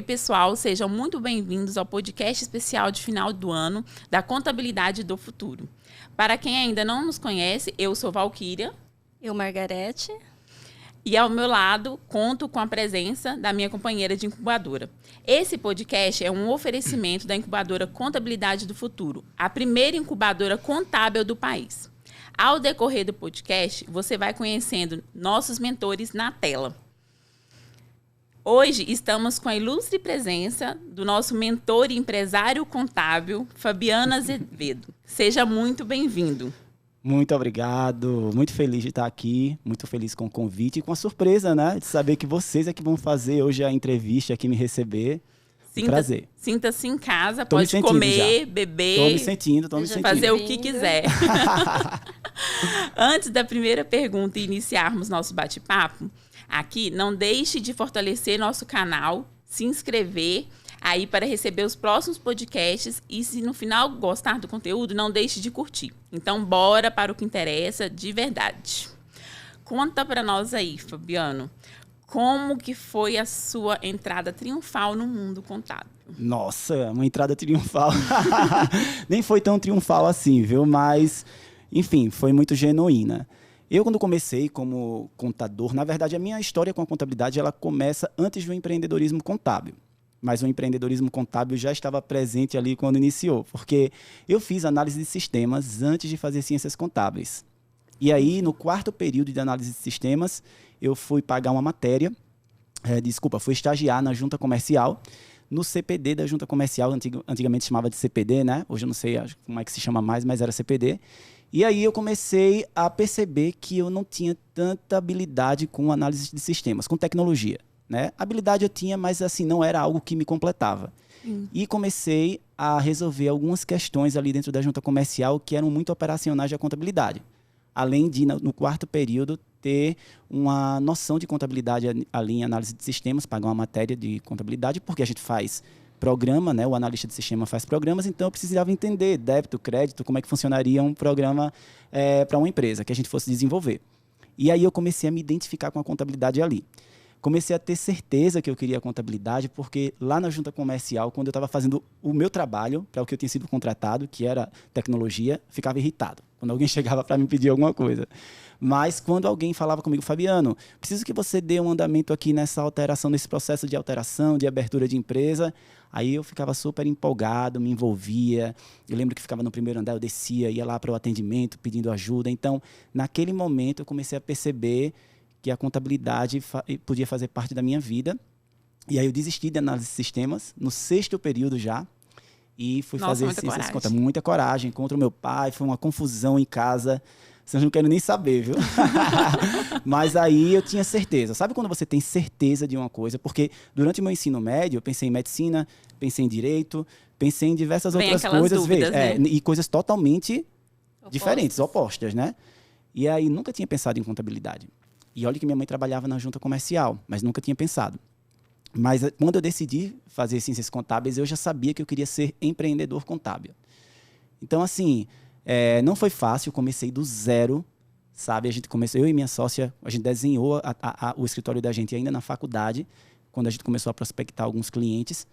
Oi, pessoal, sejam muito bem-vindos ao podcast especial de final do ano da Contabilidade do Futuro. Para quem ainda não nos conhece, eu sou Valquíria. Eu, Margarete. E ao meu lado, conto com a presença da minha companheira de incubadora. Esse podcast é um oferecimento da incubadora Contabilidade do Futuro, a primeira incubadora contábil do país. Ao decorrer do podcast, você vai conhecendo nossos mentores na tela. Hoje estamos com a ilustre presença do nosso mentor e empresário contábil, Fabiano Azevedo. Seja muito bem-vindo. Muito obrigado, muito feliz de estar aqui, muito feliz com o convite e com a surpresa, né? De saber que vocês é que vão fazer hoje a entrevista aqui, me receber. Prazer. Sinta-se em casa, pode comer, beber. Tô me sentindo. Fazer o que quiser. Antes da primeira pergunta e iniciarmos nosso bate-papo, aqui, não deixe de fortalecer nosso canal, se inscrever aí para receber os próximos podcasts e se no final gostar do conteúdo, não deixe de curtir. Então, bora para o que interessa de verdade. Conta para nós aí, Fabiano, como que foi a sua entrada triunfal no mundo contábil? Nossa, uma entrada triunfal. Nem foi tão triunfal assim, viu? Mas, enfim, foi muito genuína. Eu, quando comecei como contador, na verdade, a minha história com a contabilidade, ela começa antes do empreendedorismo contábil. Mas o empreendedorismo contábil já estava presente ali quando iniciou, porque eu fiz análise de sistemas antes de fazer ciências contábeis. E aí, no quarto período de análise de sistemas, eu fui pagar uma matéria, fui estagiar na junta comercial, no CPD da junta comercial, antigamente chamava de CPD, né? Hoje eu não sei como é que se chama mais, mas era CPD. E aí eu comecei a perceber que eu não tinha tanta habilidade com análise de sistemas, com tecnologia. Né? Habilidade eu tinha, mas assim, não era algo que me completava. E comecei a resolver algumas questões ali dentro da junta comercial que eram muito operacionais da contabilidade. Além de, no quarto período, ter uma noção de contabilidade ali em análise de sistemas, pagar uma matéria de contabilidade, porque a gente faz programa, né? O analista de sistema faz programas, então eu precisava entender débito, crédito, como é que funcionaria um programa para uma empresa que a gente fosse desenvolver. E aí eu comecei a me identificar com a contabilidade ali. Comecei a ter certeza que eu queria a contabilidade, porque lá na junta comercial, quando eu estava fazendo o meu trabalho, para o que eu tinha sido contratado, que era tecnologia, ficava irritado quando alguém chegava para me pedir alguma coisa. Mas quando alguém falava comigo, Fabiano, preciso que você dê um andamento aqui nessa alteração, nesse processo de alteração, de abertura de empresa, aí eu ficava super empolgado, me envolvia. Eu lembro que ficava no primeiro andar, eu descia, ia lá para o atendimento, pedindo ajuda. Então, naquele momento, eu comecei a perceber que a contabilidade podia fazer parte da minha vida. E aí eu desisti de análise de sistemas, no sexto período já, e fui fazer ciências contábeis. Muita coragem, contra o meu pai, foi uma confusão em casa, vocês não querem nem saber, viu? Mas aí eu tinha certeza. Sabe quando você tem certeza de uma coisa? Porque durante o meu ensino médio, eu pensei em medicina, pensei em direito, pensei em diversas outras coisas. Dúvidas, né? E coisas totalmente diferentes, opostas, né? E aí nunca tinha pensado em contabilidade. E olha que minha mãe trabalhava na junta comercial, mas nunca tinha pensado. Mas quando eu decidi fazer ciências contábeis, eu já sabia que eu queria ser empreendedor contábil. Então, assim, não foi fácil, eu comecei do zero, sabe? A gente começou, eu e minha sócia, a gente desenhou o escritório da gente ainda na faculdade, quando a gente começou a prospectar alguns clientes,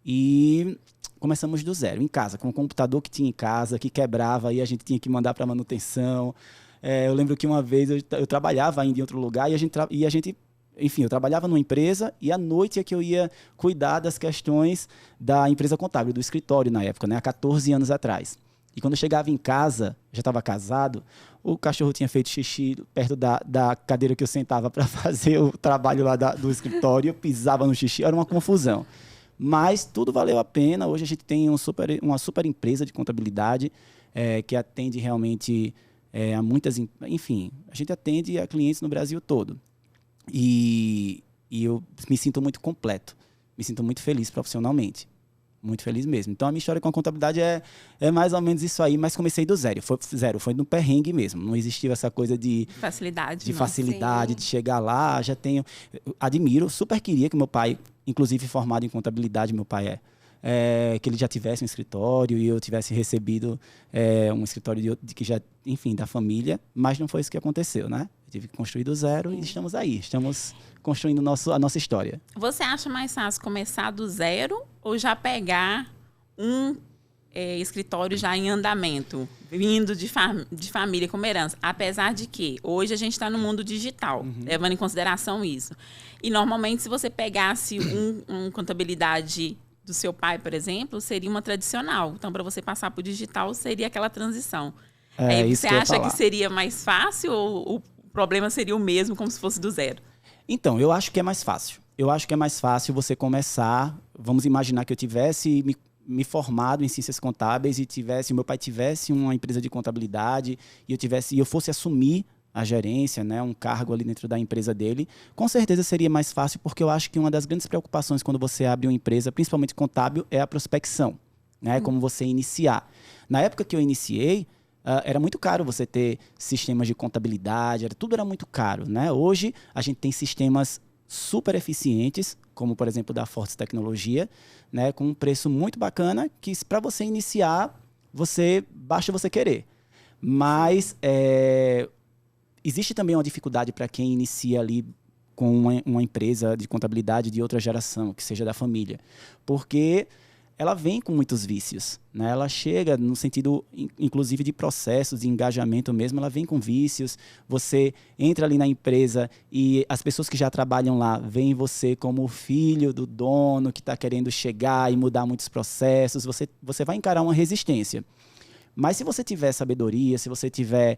e começamos do zero, em casa, com o computador que tinha em casa, que quebrava, e a gente tinha que mandar para manutenção. Eu lembro que uma vez eu trabalhava ainda em outro lugar e a gente, enfim, eu trabalhava numa empresa e à noite é que eu ia cuidar das questões da empresa contábil, do escritório na época, né, há 14 anos atrás. E quando eu chegava em casa, já estava casado, o cachorro tinha feito xixi perto da cadeira que eu sentava para fazer o trabalho lá do escritório, eu pisava no xixi, era uma confusão. Mas tudo valeu a pena. Hoje a gente tem uma super empresa de contabilidade que atende realmente a muitas... Enfim, a gente atende a clientes no Brasil todo. E eu me sinto muito completo. Me sinto muito feliz profissionalmente. Muito feliz mesmo. Então, a minha história com a contabilidade é mais ou menos isso aí, mas comecei do zero. Foi no perrengue mesmo. Não existiu essa coisa de... facilidade. De facilidade, de chegar lá. Admiro, super queria que meu pai, inclusive formado em contabilidade, meu pai que ele já tivesse um escritório e eu tivesse recebido um escritório que já, enfim, da família, mas não foi isso que aconteceu, né? Eu tive que construir do zero. Sim. E estamos aí, estamos construindo a nossa história. Você acha mais fácil começar do zero ou já pegar um escritório já em andamento, vindo de família como herança? Apesar de que hoje a gente está no mundo digital, levando em consideração isso. E normalmente, se você pegasse uma contabilidade do seu pai, por exemplo, seria uma tradicional. Então, para você passar para o digital, seria aquela transição. Você acha que seria mais fácil ou o problema seria o mesmo, como se fosse do zero? Então, eu acho que é mais fácil. Eu acho que é mais fácil você começar. Vamos imaginar que eu tivesse me formado em ciências contábeis e meu pai tivesse uma empresa de contabilidade e eu fosse assumir a gerência, né, um cargo ali dentro da empresa dele, com certeza seria mais fácil, porque eu acho que uma das grandes preocupações quando você abre uma empresa, principalmente contábil, é a prospecção, né, como você iniciar. Na época que eu iniciei, era muito caro você ter sistemas de contabilidade, tudo era muito caro, né? Hoje a gente tem sistemas super eficientes, como por exemplo da Fortes Tecnologia, né, com um preço muito bacana, que para você iniciar, basta você querer. Mas existe também uma dificuldade para quem inicia ali com uma empresa de contabilidade de outra geração, que seja da família, porque ela vem com muitos vícios, né? Ela chega no sentido, inclusive, de processos, de engajamento mesmo, ela vem com vícios. Você entra ali na empresa e as pessoas que já trabalham lá veem você como o filho do dono que está querendo chegar e mudar muitos processos. Você vai encarar uma resistência. Mas se você tiver sabedoria, se você tiver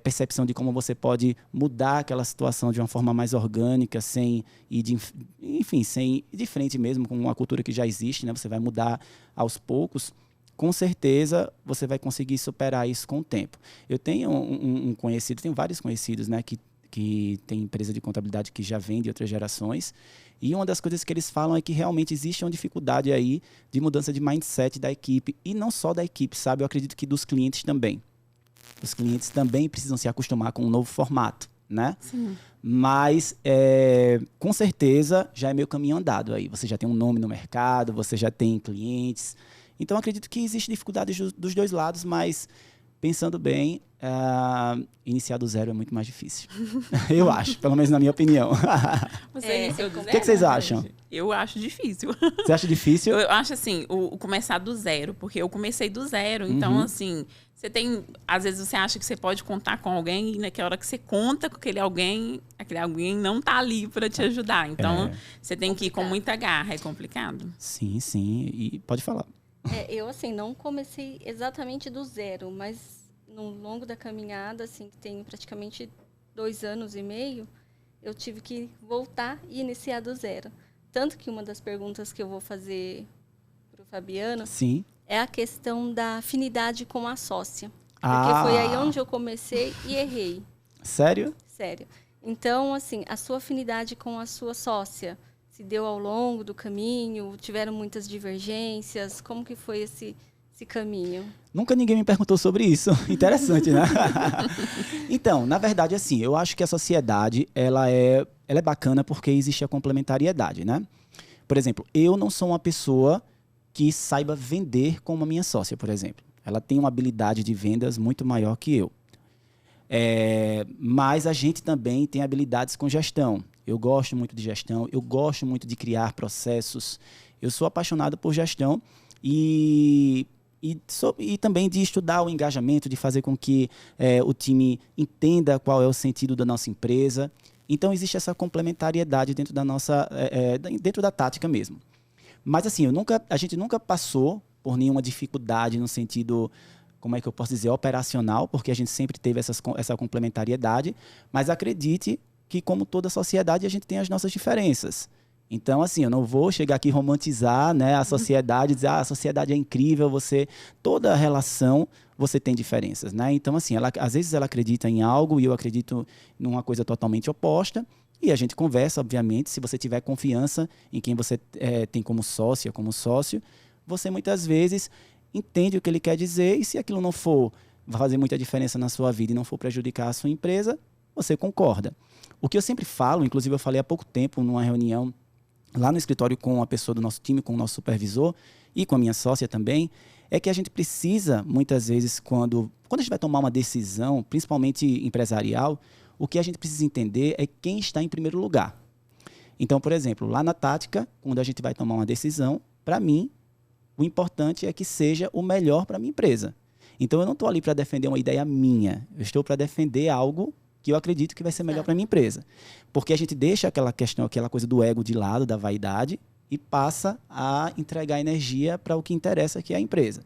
percepção de como você pode mudar aquela situação de uma forma mais orgânica, sem ir de frente mesmo com uma cultura que já existe, né? Você vai mudar aos poucos, com certeza você vai conseguir superar isso com o tempo. Eu tenho um conhecido, tenho vários conhecidos, né, que tem empresa de contabilidade que já vem de outras gerações, e uma das coisas que eles falam é que realmente existe uma dificuldade aí de mudança de mindset da equipe, e não só da equipe, sabe? Eu acredito que dos clientes também. Os clientes também precisam se acostumar com um novo formato, né? Sim. Mas, com certeza, já é meio caminho andado aí. Você já tem um nome no mercado, você já tem clientes. Então, eu acredito que existe dificuldade dos dois lados, mas, pensando bem, iniciar do zero é muito mais difícil. Eu acho, pelo menos na minha opinião. O que vocês acham? Eu acho difícil. Você acha difícil? Eu acho assim, o começar do zero, porque eu comecei do zero. Então, assim, às vezes você acha que você pode contar com alguém e naquela hora que você conta com aquele alguém não tá ali para te ajudar. Então, você tem que ir com muita garra, é complicado. Sim, sim. E pode falar. Eu, assim, não comecei exatamente do zero, mas no longo da caminhada, assim, que tem praticamente 2 anos e meio, eu tive que voltar e iniciar do zero. Tanto que uma das perguntas que eu vou fazer para o Fabiano Sim. é a questão da afinidade com a sócia. Porque foi aí onde eu comecei e errei. Sério? Sério. Então, assim, a sua afinidade com a sua sócia se deu ao longo do caminho? Tiveram muitas divergências? Como que foi esse caminho? Nunca ninguém me perguntou sobre isso. Interessante, né? Então, na verdade, assim, eu acho que a sociedade, ela é bacana porque existe a complementariedade, né? Por exemplo, eu não sou uma pessoa que saiba vender como a minha sócia, por exemplo. Ela tem uma habilidade de vendas muito maior que eu. Mas a gente também tem habilidades com gestão. Eu gosto muito de gestão, eu gosto muito de criar processos. Eu sou apaixonado por gestão e também de estudar o engajamento, de fazer com que o time entenda qual é o sentido da nossa empresa. Então, existe essa complementariedade dentro dentro da tática mesmo. Mas, assim, a gente nunca passou por nenhuma dificuldade no sentido, como é que eu posso dizer, operacional, porque a gente sempre teve essa complementariedade. Mas acredite que, como toda sociedade, a gente tem as nossas diferenças. Então, assim, eu não vou chegar aqui e romantizar, né, a sociedade, dizer, a sociedade é incrível, toda relação você tem diferenças, né? Então, assim, às vezes ela acredita em algo e eu acredito numa coisa totalmente oposta, e a gente conversa, obviamente, se você tiver confiança em quem você tem como sócia, como sócio, você muitas vezes entende o que ele quer dizer, e se aquilo não for fazer muita diferença na sua vida e não for prejudicar a sua empresa, você concorda. O que eu sempre falo, inclusive eu falei há pouco tempo numa reunião lá no escritório com a pessoa do nosso time, com o nosso supervisor e com a minha sócia também, é que a gente precisa, muitas vezes, quando a gente vai tomar uma decisão, principalmente empresarial, o que a gente precisa entender é quem está em primeiro lugar. Então, por exemplo, lá na tática, quando a gente vai tomar uma decisão, para mim, o importante é que seja o melhor para a minha empresa. Então, eu não estou ali para defender uma ideia minha, eu estou para defender algo que eu acredito que vai ser melhor para a minha empresa. Porque a gente deixa aquela questão, aquela coisa do ego de lado, da vaidade, e passa a entregar energia para o que interessa, que é a empresa.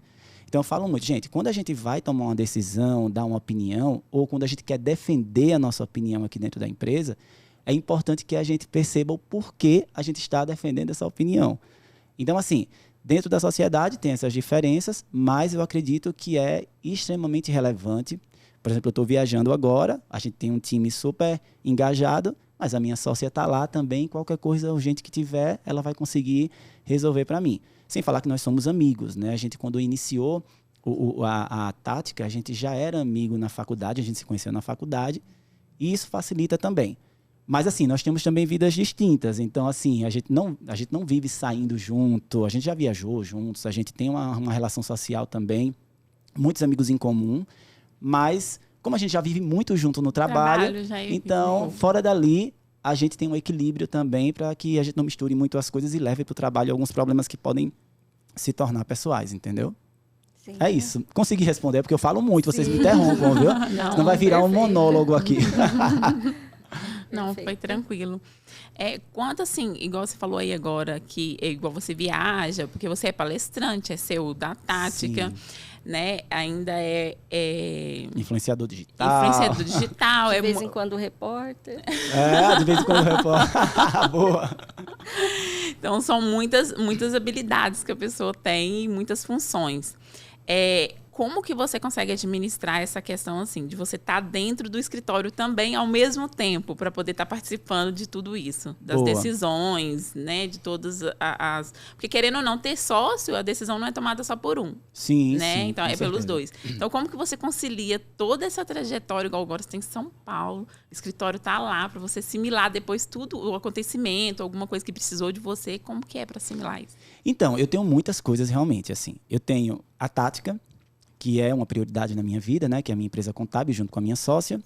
Então, eu falo muito, gente, quando a gente vai tomar uma decisão, dar uma opinião, ou quando a gente quer defender a nossa opinião aqui dentro da empresa, é importante que a gente perceba o porquê a gente está defendendo essa opinião. Então, assim, dentro da sociedade tem essas diferenças, mas eu acredito que é extremamente relevante. Por exemplo, eu estou viajando agora, a gente tem um time super engajado, mas a minha sócia está lá também, qualquer coisa urgente que tiver, ela vai conseguir resolver para mim. Sem falar que nós somos amigos, né? A gente, quando iniciou a tática, a gente já era amigo na faculdade, a gente se conheceu na faculdade, e isso facilita também. Mas, assim, nós temos também vidas distintas. Então, assim, a gente não vive saindo junto, a gente já viajou juntos, a gente tem uma relação social também, muitos amigos em comum, mas como a gente já vive muito junto no trabalho então, fora dali, a gente tem um equilíbrio também para que a gente não misture muito as coisas e leve para o trabalho alguns problemas que podem se tornar pessoais, entendeu? Sim. É isso. Consegui responder, porque eu falo muito, vocês me interrompam, viu? Não vai virar um monólogo aqui. Não, foi tranquilo. Quanto assim, igual você falou aí agora, que é igual você viaja, porque você é palestrante, é CEO da tática, Sim. né? Ainda é Influenciador digital. De vez em quando repórter. De vez em quando repórter. Boa. Então, são muitas habilidades que a pessoa tem e muitas funções. Como que você consegue administrar essa questão, assim, de você estar dentro do escritório também ao mesmo tempo, para poder estar participando de tudo isso? Das Boa. decisões, né? De todas as... Porque, querendo ou não, ter sócio, a decisão não é tomada só por um. Sim, né? sim. Então, com é pelos certeza. dois. Então, como que você concilia toda essa trajetória, igual agora você tem em São Paulo, o escritório tá lá, para você assimilar depois tudo, o acontecimento, alguma coisa que precisou de você, como que é para assimilar isso? Então, eu tenho muitas coisas realmente, assim. Eu tenho a tática, que é uma prioridade na minha vida, né? Que é a minha empresa contábil, junto com a minha sócia.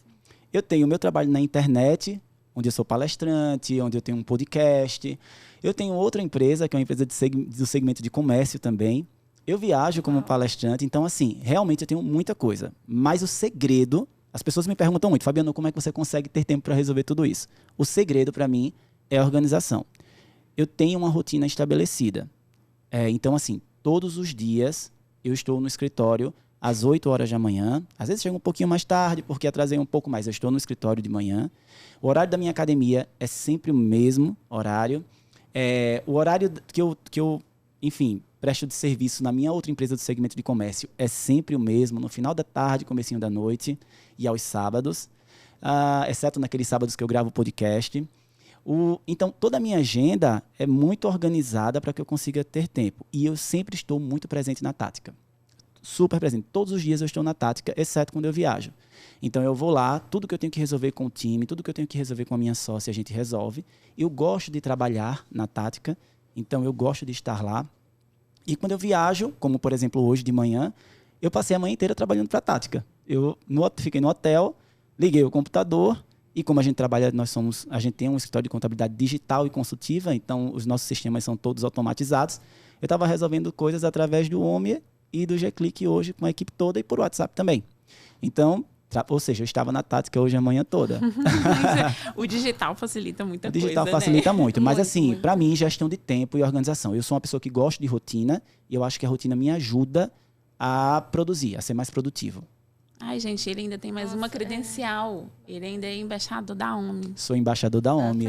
Eu tenho o meu trabalho na internet, onde eu sou palestrante, onde eu tenho um podcast. Eu tenho outra empresa, que é uma empresa do segmento de comércio também. Eu viajo como palestrante. Então, assim, realmente eu tenho muita coisa. Mas o segredo... As pessoas me perguntam muito, Fabiano, como é que você consegue ter tempo para resolver tudo isso? O segredo, para mim, é a organização. Eu tenho uma rotina estabelecida. Então, assim, todos os dias eu estou no escritório às 8 horas da manhã. Às vezes chego um pouquinho mais tarde, porque atrasei um pouco mais. Eu estou no escritório de manhã. O horário da minha academia é sempre o mesmo horário. O horário que eu, enfim, presto de serviço na minha outra empresa do segmento de comércio é sempre o mesmo, no final da tarde, comecinho da noite e aos sábados, exceto naqueles sábados que eu gravo o podcast. Então, toda a minha agenda é muito organizada para que eu consiga ter tempo. E eu sempre estou muito presente na tática. Super presente. Todos os dias eu estou na tática, exceto quando eu viajo. Então, eu vou lá, tudo que eu tenho que resolver com o time, tudo que eu tenho que resolver com a minha sócia, a gente resolve. Eu gosto de trabalhar na tática, então eu gosto de estar lá. E quando eu viajo, como por exemplo hoje de manhã, eu passei a manhã inteira trabalhando para a tática. Eu fiquei no hotel, liguei o computador, e como a gente trabalha, a gente tem um escritório de contabilidade digital e consultiva, então os nossos sistemas são todos automatizados. Eu estava resolvendo coisas através do Omnia e do G-Click hoje com a equipe toda e por WhatsApp também. Então, ou seja, eu estava na tática hoje a manhã toda. O digital facilita muita coisa, O digital né? facilita muito, mas assim, muito. para mim, gestão de tempo e organização. Eu sou uma pessoa que gosta de rotina e eu acho que a rotina me ajuda a produzir, a ser mais produtivo. Ai, gente, ele ainda tem mais uma credencial. Ele ainda é embaixador da OMI. Sou embaixador da OMI.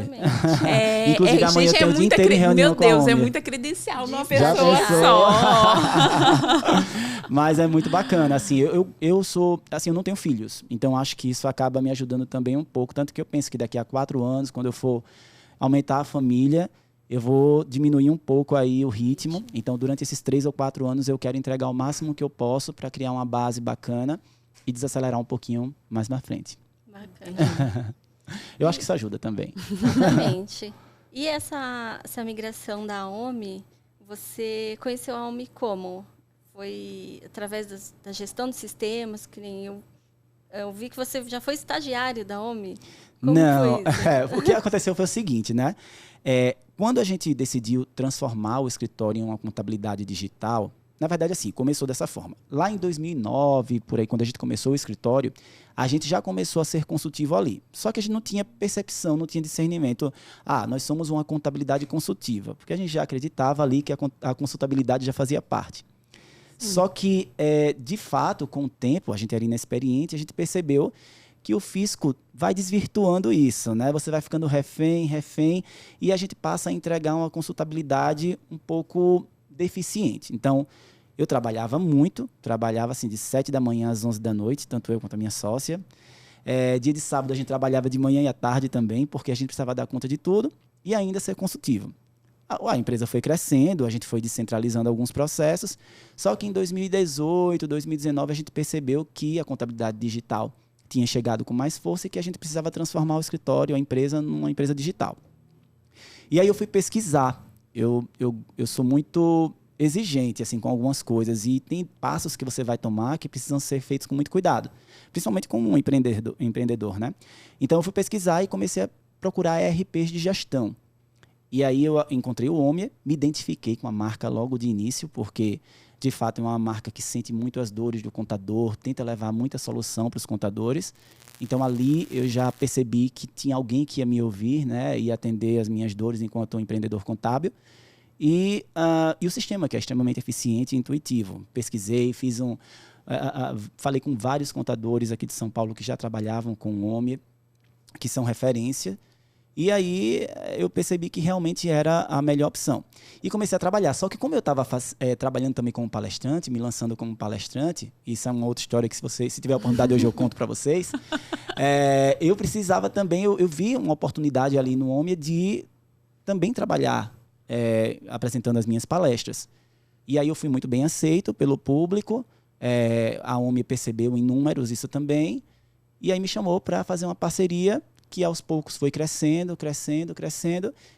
Inclusive, amanhã gente, eu tenho o dia inteiro em reunião meu com a Deus, é OMI. muita credencial numa Já pessoa pensou? só. Mas é muito bacana. Assim, eu sou... Assim, eu não tenho filhos. Então, acho que isso acaba me ajudando também um pouco. Tanto que eu penso que daqui a 4 anos, quando eu for aumentar a família, eu vou diminuir um pouco aí o ritmo. Então, durante esses 3 ou 4 anos, eu quero entregar o máximo que eu posso para criar uma base bacana e desacelerar um pouquinho mais na frente. Bacana. Eu acho que isso ajuda também. Exatamente. E essa migração da OMI, você conheceu a OMI como? Foi através da gestão de sistemas, que nem eu vi que você já foi estagiário da OMI. Como Não, foi isso? o que aconteceu foi o seguinte, né? Quando a gente decidiu transformar o escritório em uma contabilidade digital, na verdade, assim, começou dessa forma. Lá em 2009, por aí, quando a gente começou o escritório, a gente já começou a ser consultivo ali. Só que a gente não tinha percepção, não tinha discernimento. Nós somos uma contabilidade consultiva, porque a gente já acreditava ali que a consultabilidade já fazia parte. Só que, de fato, com o tempo, a gente era inexperiente, a gente percebeu que o fisco vai desvirtuando isso, né? Você vai ficando refém, e a gente passa a entregar uma consultabilidade um pouco deficiente. Então, eu trabalhava assim, de 7 da manhã às 11 da noite, tanto eu quanto a minha sócia. Dia de sábado a gente trabalhava de manhã e à tarde também, porque a gente precisava dar conta de tudo e ainda ser consultivo. A empresa foi crescendo, a gente foi descentralizando alguns processos, só que em 2018, 2019 a gente percebeu que a contabilidade digital tinha chegado com mais força e que a gente precisava transformar o escritório, a empresa, numa empresa digital. E aí eu fui pesquisar. Eu sou muito exigente assim, com algumas coisas, e tem passos que você vai tomar que precisam ser feitos com muito cuidado, principalmente como um empreendedor, né? Então eu fui pesquisar e comecei a procurar ERPs de gestão. E aí eu encontrei o Omia, me identifiquei com a marca logo de início, porque, de fato, é uma marca que sente muito as dores do contador, tenta levar muita solução para os contadores. Então, ali eu já percebi que tinha alguém que ia me ouvir, né, e atender as minhas dores enquanto empreendedor contábil. E o sistema, que é extremamente eficiente e intuitivo. Pesquisei, falei com vários contadores aqui de São Paulo que já trabalhavam com o Omia, que são referência. E aí eu percebi que realmente era a melhor opção. E comecei a trabalhar. Só que como eu estava trabalhando também como palestrante, me lançando como palestrante, isso é uma outra história que se tiver a oportunidade hoje eu conto para vocês, eu precisava também, eu vi uma oportunidade ali no Omia de também trabalhar apresentando as minhas palestras. E aí eu fui muito bem aceito pelo público, a Omia percebeu em números isso também, e aí me chamou para fazer uma parceria que aos poucos foi crescendo,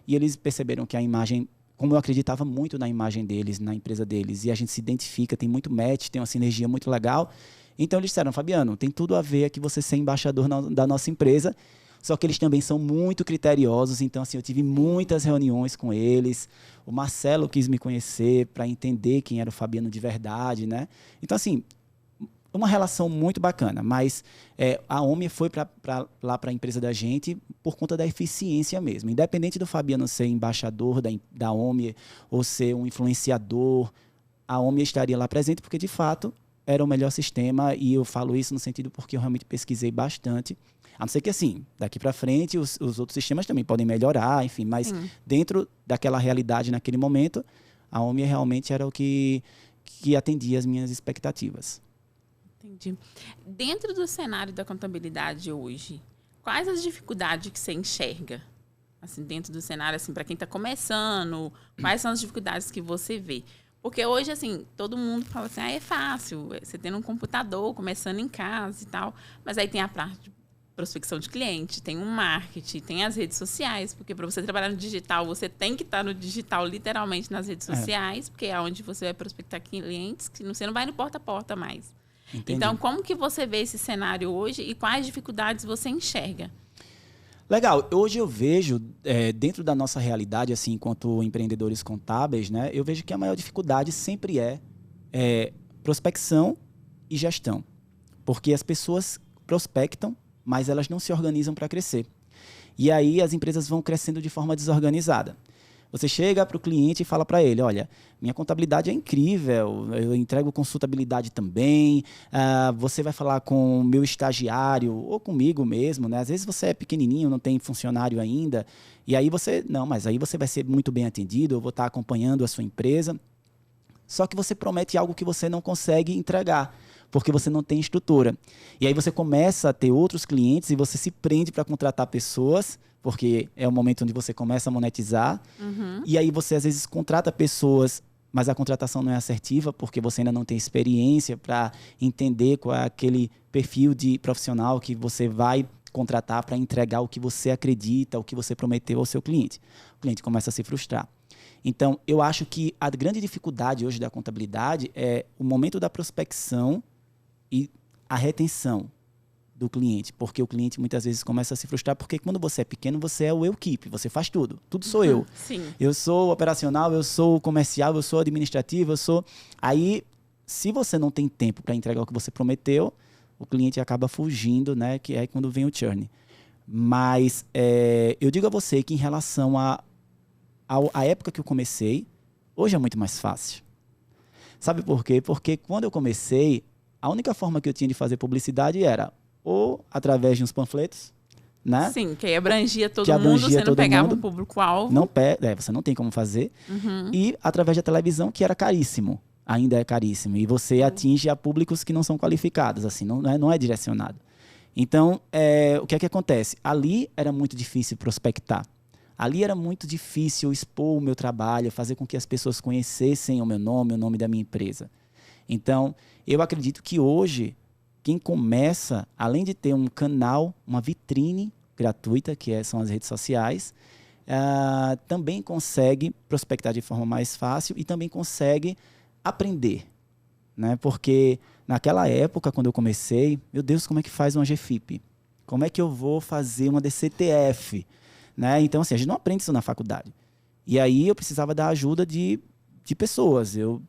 e eles perceberam que a imagem, como eu acreditava muito na imagem deles, na empresa deles, e a gente se identifica, tem muito match, tem uma sinergia muito legal, então eles disseram, Fabiano, tem tudo a ver aqui você ser embaixador da nossa empresa, só que eles também são muito criteriosos, então assim, eu tive muitas reuniões com eles, o Marcelo quis me conhecer para entender quem era o Fabiano de verdade, né? Então assim, uma relação muito bacana, mas a Omia foi lá para a empresa da gente por conta da eficiência mesmo. Independente do Fabiano ser embaixador da Omia ou ser um influenciador, a Omia estaria lá presente porque, de fato, era o melhor sistema, e eu falo isso no sentido porque eu realmente pesquisei bastante. A não ser que, assim, daqui para frente, os outros sistemas também podem melhorar, enfim, mas dentro daquela realidade naquele momento, a Omia realmente era o que atendia as minhas expectativas. Entendi. Dentro do cenário da contabilidade hoje, quais as dificuldades que você enxerga? Assim, dentro do cenário, assim, para quem está começando, quais são as dificuldades que você vê? Porque hoje, assim, todo mundo fala assim, é fácil, você tendo um computador, começando em casa e tal, mas aí tem a parte de prospecção de cliente, tem o marketing, tem as redes sociais, porque para você trabalhar no digital, você tem que estar no digital, literalmente, nas redes sociais, porque é onde você vai prospectar clientes, que você não vai no porta a porta mais. Entendi. Então, como que você vê esse cenário hoje e quais dificuldades você enxerga? Legal. Hoje eu vejo, dentro da nossa realidade, assim, enquanto empreendedores contábeis, né, eu vejo que a maior dificuldade sempre é prospecção e gestão. Porque as pessoas prospectam, mas elas não se organizam para crescer. E aí as empresas vão crescendo de forma desorganizada. Você chega para o cliente e fala para ele, olha, minha contabilidade é incrível, eu entrego consultabilidade também, você vai falar com o meu estagiário ou comigo mesmo, né? Às vezes você é pequenininho, não tem funcionário ainda, e aí mas aí você vai ser muito bem atendido, eu vou estar acompanhando a sua empresa. Só que você promete algo que você não consegue entregar, porque você não tem estrutura. E aí você começa a ter outros clientes e você se prende para contratar pessoas, porque é o momento onde você começa a monetizar. E aí você, às vezes, contrata pessoas, mas a contratação não é assertiva, porque você ainda não tem experiência para entender qual é aquele perfil de profissional que você vai contratar para entregar o que você acredita, o que você prometeu ao seu cliente. O cliente começa a se frustrar. Então, eu acho que a grande dificuldade hoje da contabilidade é o momento da prospecção e a retenção do cliente, porque o cliente muitas vezes começa a se frustrar, porque quando você é pequeno, você é o eu-keep, você faz tudo sou eu. Sim. Eu sou operacional, eu sou comercial, eu sou administrativo, eu sou... Aí, se você não tem tempo para entregar o que você prometeu, o cliente acaba fugindo, né? Que é quando vem o churn. Mas eu digo a você que em relação à época que eu comecei, hoje é muito mais fácil. Sabe por quê? Porque quando eu comecei, a única forma que eu tinha de fazer publicidade era ou através de uns panfletos, né? Sim, que aí abrangia todo mundo, você não pegava o público-alvo. Você não tem como fazer. E através da televisão, que era caríssimo. Ainda é caríssimo. E você atinge a públicos que não são qualificados, assim, não é direcionado. Então, o que é que acontece? Ali era muito difícil prospectar. Ali era muito difícil expor o meu trabalho, fazer com que as pessoas conhecessem o meu nome, o nome da minha empresa. Então, eu acredito que hoje, quem começa, além de ter um canal, uma vitrine gratuita, que são as redes sociais, também consegue prospectar de forma mais fácil e também consegue aprender, né? Porque naquela época, quando eu comecei, meu Deus, como é que faz uma GFIP? Como é que eu vou fazer uma DCTF? Né? Então, assim, a gente não aprende isso na faculdade. E aí eu precisava da ajuda de pessoas. Eu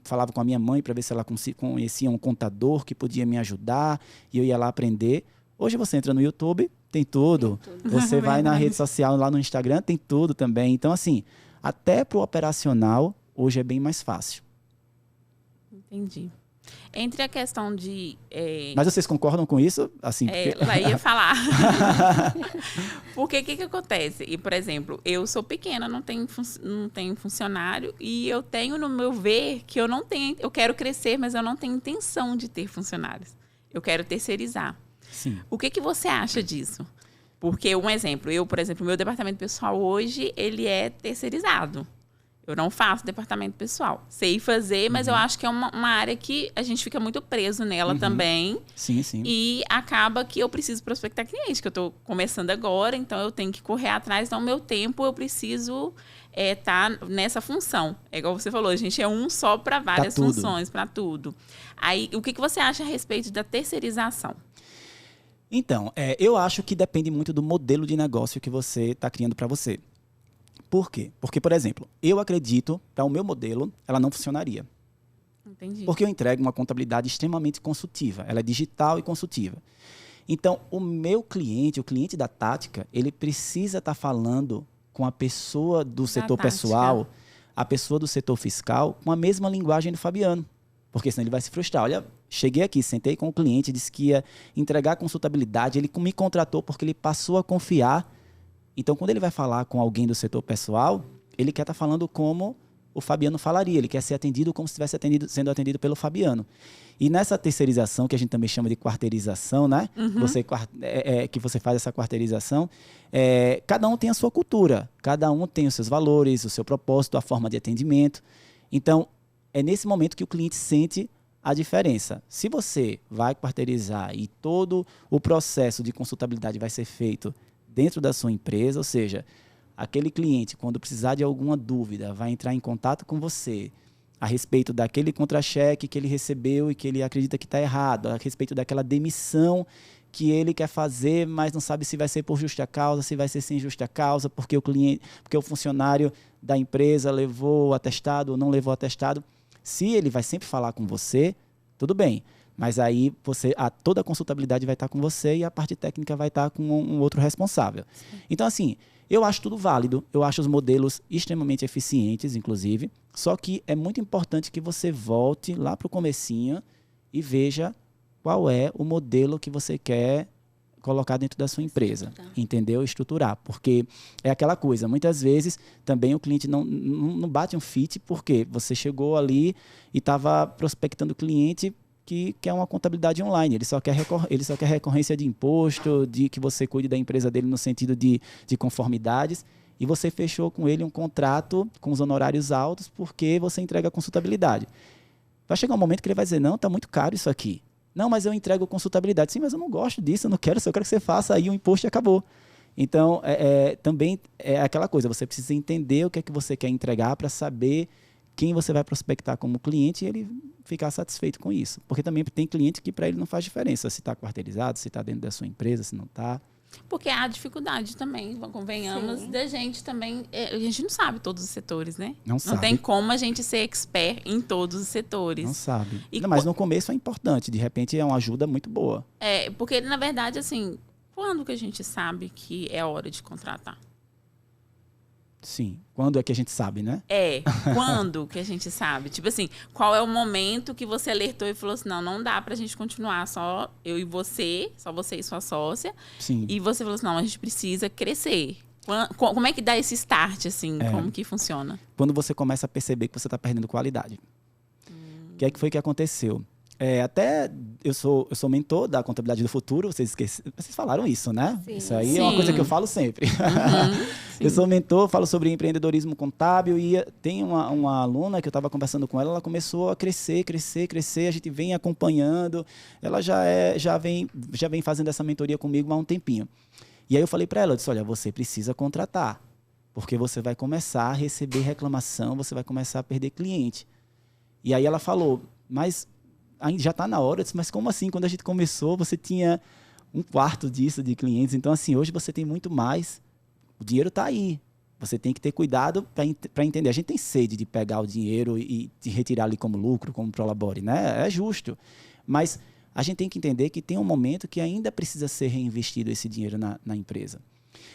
falava com a minha mãe para ver se ela conhecia um contador que podia me ajudar, e eu ia lá aprender. Hoje você entra no YouTube, tem tudo. Você vai na rede social, lá no Instagram, tem tudo também. Então, assim, até para o operacional, hoje é bem mais fácil. Entendi. Entre a questão de... Mas vocês concordam com isso? Assim, Lá ia falar. Porque o que acontece? E, por exemplo, eu sou pequena, não tenho funcionário, e eu tenho no meu ver que eu quero crescer, mas eu não tenho intenção de ter funcionários. Eu quero terceirizar. Sim. O que você acha disso? Porque, um exemplo, por exemplo, meu departamento pessoal hoje, ele é terceirizado. Eu não faço departamento pessoal. Sei fazer, mas eu acho que é uma área que a gente fica muito preso nela também. Sim, sim. E acaba que eu preciso prospectar cliente, que eu estou começando agora, então eu tenho que correr atrás. Então, o meu tempo eu preciso estar nessa função. É igual você falou, a gente é um só para várias funções, para tudo. Aí, o que você acha a respeito da terceirização? Então, eu acho que depende muito do modelo de negócio que você está criando para você. Por quê? Porque, por exemplo, eu acredito, para o meu modelo, ela não funcionaria. Entendi. Porque eu entrego uma contabilidade extremamente consultiva. Ela é digital e consultiva. Então, o meu cliente, o cliente da Tática, ele precisa estar falando com a pessoa do setor pessoal, a pessoa do setor fiscal, com a mesma linguagem do Fabiano. Porque senão ele vai se frustrar. Olha, cheguei aqui, sentei com o cliente, disse que ia entregar a consultabilidade, ele me contratou porque ele passou a confiar. Então, quando ele vai falar com alguém do setor pessoal, ele quer estar falando como o Fabiano falaria. Ele quer ser atendido como se estivesse sendo atendido pelo Fabiano. E nessa terceirização, que a gente também chama de quarteirização, né? Que você faz essa quarteirização, cada um tem a sua cultura, cada um tem os seus valores, o seu propósito, a forma de atendimento. Então, é nesse momento que o cliente sente a diferença. Se você vai quarteirizar e todo o processo de consultabilidade vai ser feito dentro da sua empresa, ou seja, aquele cliente, quando precisar de alguma dúvida, vai entrar em contato com você a respeito daquele contra-cheque que ele recebeu e que ele acredita que está errado, a respeito daquela demissão que ele quer fazer, mas não sabe se vai ser por justa causa, se vai ser sem justa causa, porque o funcionário da empresa levou o atestado ou não levou o atestado. Se ele vai sempre falar com você, tudo bem. Mas aí toda a consultabilidade vai estar com você e a parte técnica vai estar com um outro responsável. Então, assim, eu acho tudo válido, eu acho os modelos extremamente eficientes, inclusive, só que é muito importante que você volte lá para o comecinho e veja qual é o modelo que você quer colocar dentro da sua empresa, entendeu? Estruturar, porque é aquela coisa, muitas vezes também o cliente não bate um fit porque você chegou ali e estava prospectando o cliente que é uma contabilidade online. Ele só quer recorrência de imposto, de que você cuide da empresa dele no sentido de conformidades, e você fechou com ele um contrato com os honorários altos porque você entrega a consultabilidade. Vai chegar um momento que ele vai dizer, não, está muito caro isso aqui. Não, mas eu entrego consultabilidade. Sim, mas eu não gosto disso, eu não quero, só quero que você faça aí o imposto e acabou. Então, também é aquela coisa, você precisa entender o que é que você quer entregar para saber quem você vai prospectar como cliente e ele ficar satisfeito com isso. Porque também tem cliente que para ele não faz diferença se está quarteirizado, se está dentro da sua empresa, se não está. Porque há dificuldade também, convenhamos, Sim. da gente também. A gente não sabe todos os setores, né? Não sabe. Tem como a gente ser expert em todos os setores. Não sabe. E Mas no começo é importante, de repente é uma ajuda muito boa. Porque, na verdade, assim, quando que a gente sabe que é a hora de contratar? Sim. Quando é que a gente sabe, né? Quando que a gente sabe? Tipo assim, qual é o momento que você alertou e falou assim, não dá pra gente continuar só eu e você, só você e sua sócia. Sim. E você falou assim, não, a gente precisa crescer. Como é que dá esse start, assim? Como que funciona? Quando você começa a perceber que você está perdendo qualidade. O que é que foi que aconteceu? Até eu sou mentor da Contabilidade do Futuro, vocês falaram isso, né? Sim. Isso aí é uma coisa que eu falo sempre. Eu sou mentor, falo sobre empreendedorismo contábil e tem uma aluna que eu estava conversando com ela começou a crescer, a gente vem acompanhando, ela já vem fazendo essa mentoria comigo há um tempinho. E aí eu falei para ela, eu disse, olha, você precisa contratar, porque você vai começar a receber reclamação, você vai começar a perder cliente. E aí ela falou, mas já está na hora. Eu disse, mas como assim? Quando a gente começou, você tinha 1/4 disso de clientes. Então, assim, hoje você tem muito mais. O dinheiro está aí. Você tem que ter cuidado para entender. A gente tem sede de pegar o dinheiro e de retirar ali como lucro, como prolabore, né? É justo. Mas a gente tem que entender que tem um momento que ainda precisa ser reinvestido esse dinheiro na empresa.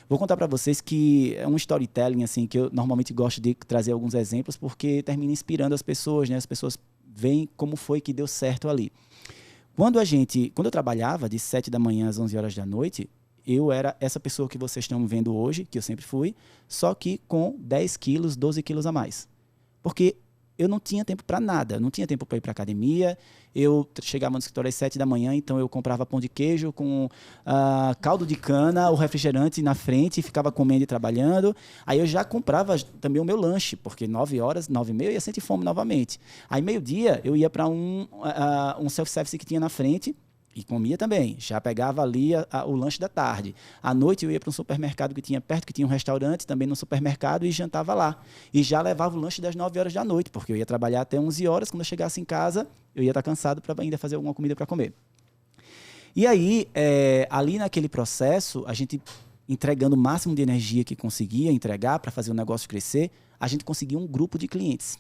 Vou contar para vocês que é um storytelling, assim, que eu normalmente gosto de trazer alguns exemplos, porque termina inspirando as pessoas, né? As pessoas veem como foi que deu certo ali. Quando eu trabalhava de 7 da manhã às 11 horas da noite, eu era essa pessoa que vocês estão vendo hoje, que eu sempre fui, só que com 10 quilos, 12 quilos a mais. Porque eu não tinha tempo para nada, não tinha tempo para ir para academia, eu chegava no escritório às 7 da manhã, então eu comprava pão de queijo com caldo de cana, o refrigerante na frente, e ficava comendo e trabalhando. Aí eu já comprava também o meu lanche, porque 9 horas, 9h30 eu ia sentir fome novamente. Aí meio-dia eu ia para um self-service que tinha na frente, e comia também. Já pegava ali o lanche da tarde. À noite eu ia para um supermercado que tinha perto, que tinha um restaurante também no supermercado e jantava lá. E já levava o lanche das 9 horas da noite, porque eu ia trabalhar até 11 horas. Quando eu chegasse em casa, eu ia estar cansado para ainda fazer alguma comida para comer. E aí, ali naquele processo, a gente entregando o máximo de energia que conseguia entregar para fazer o negócio crescer, a gente conseguia um grupo de clientes.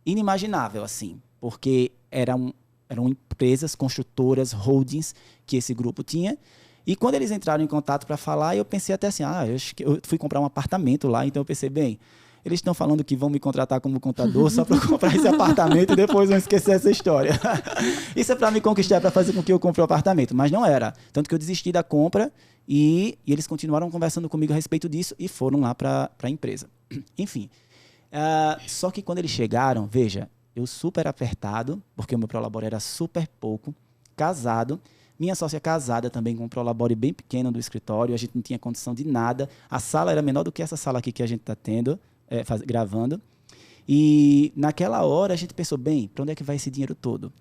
Inimaginável, assim, porque eram empresas, construtoras, holdings que esse grupo tinha. E quando eles entraram em contato para falar, eu pensei até assim, eu fui comprar um apartamento lá, então eu pensei, bem, eles estão falando que vão me contratar como contador só para eu comprar esse apartamento e depois vão esquecer essa história. Isso é para me conquistar, para fazer com que eu compre o apartamento. Mas não era. Tanto que eu desisti da compra e eles continuaram conversando comigo a respeito disso e foram lá para a empresa. Enfim. Só que quando eles chegaram, veja, eu super apertado, porque o meu prolabore era super pouco, casado, minha sócia casada também com um prolabore bem pequeno do escritório, a gente não tinha condição de nada, a sala era menor do que essa sala aqui que a gente está tendo, gravando, e naquela hora a gente pensou, bem, para onde é que vai esse dinheiro todo?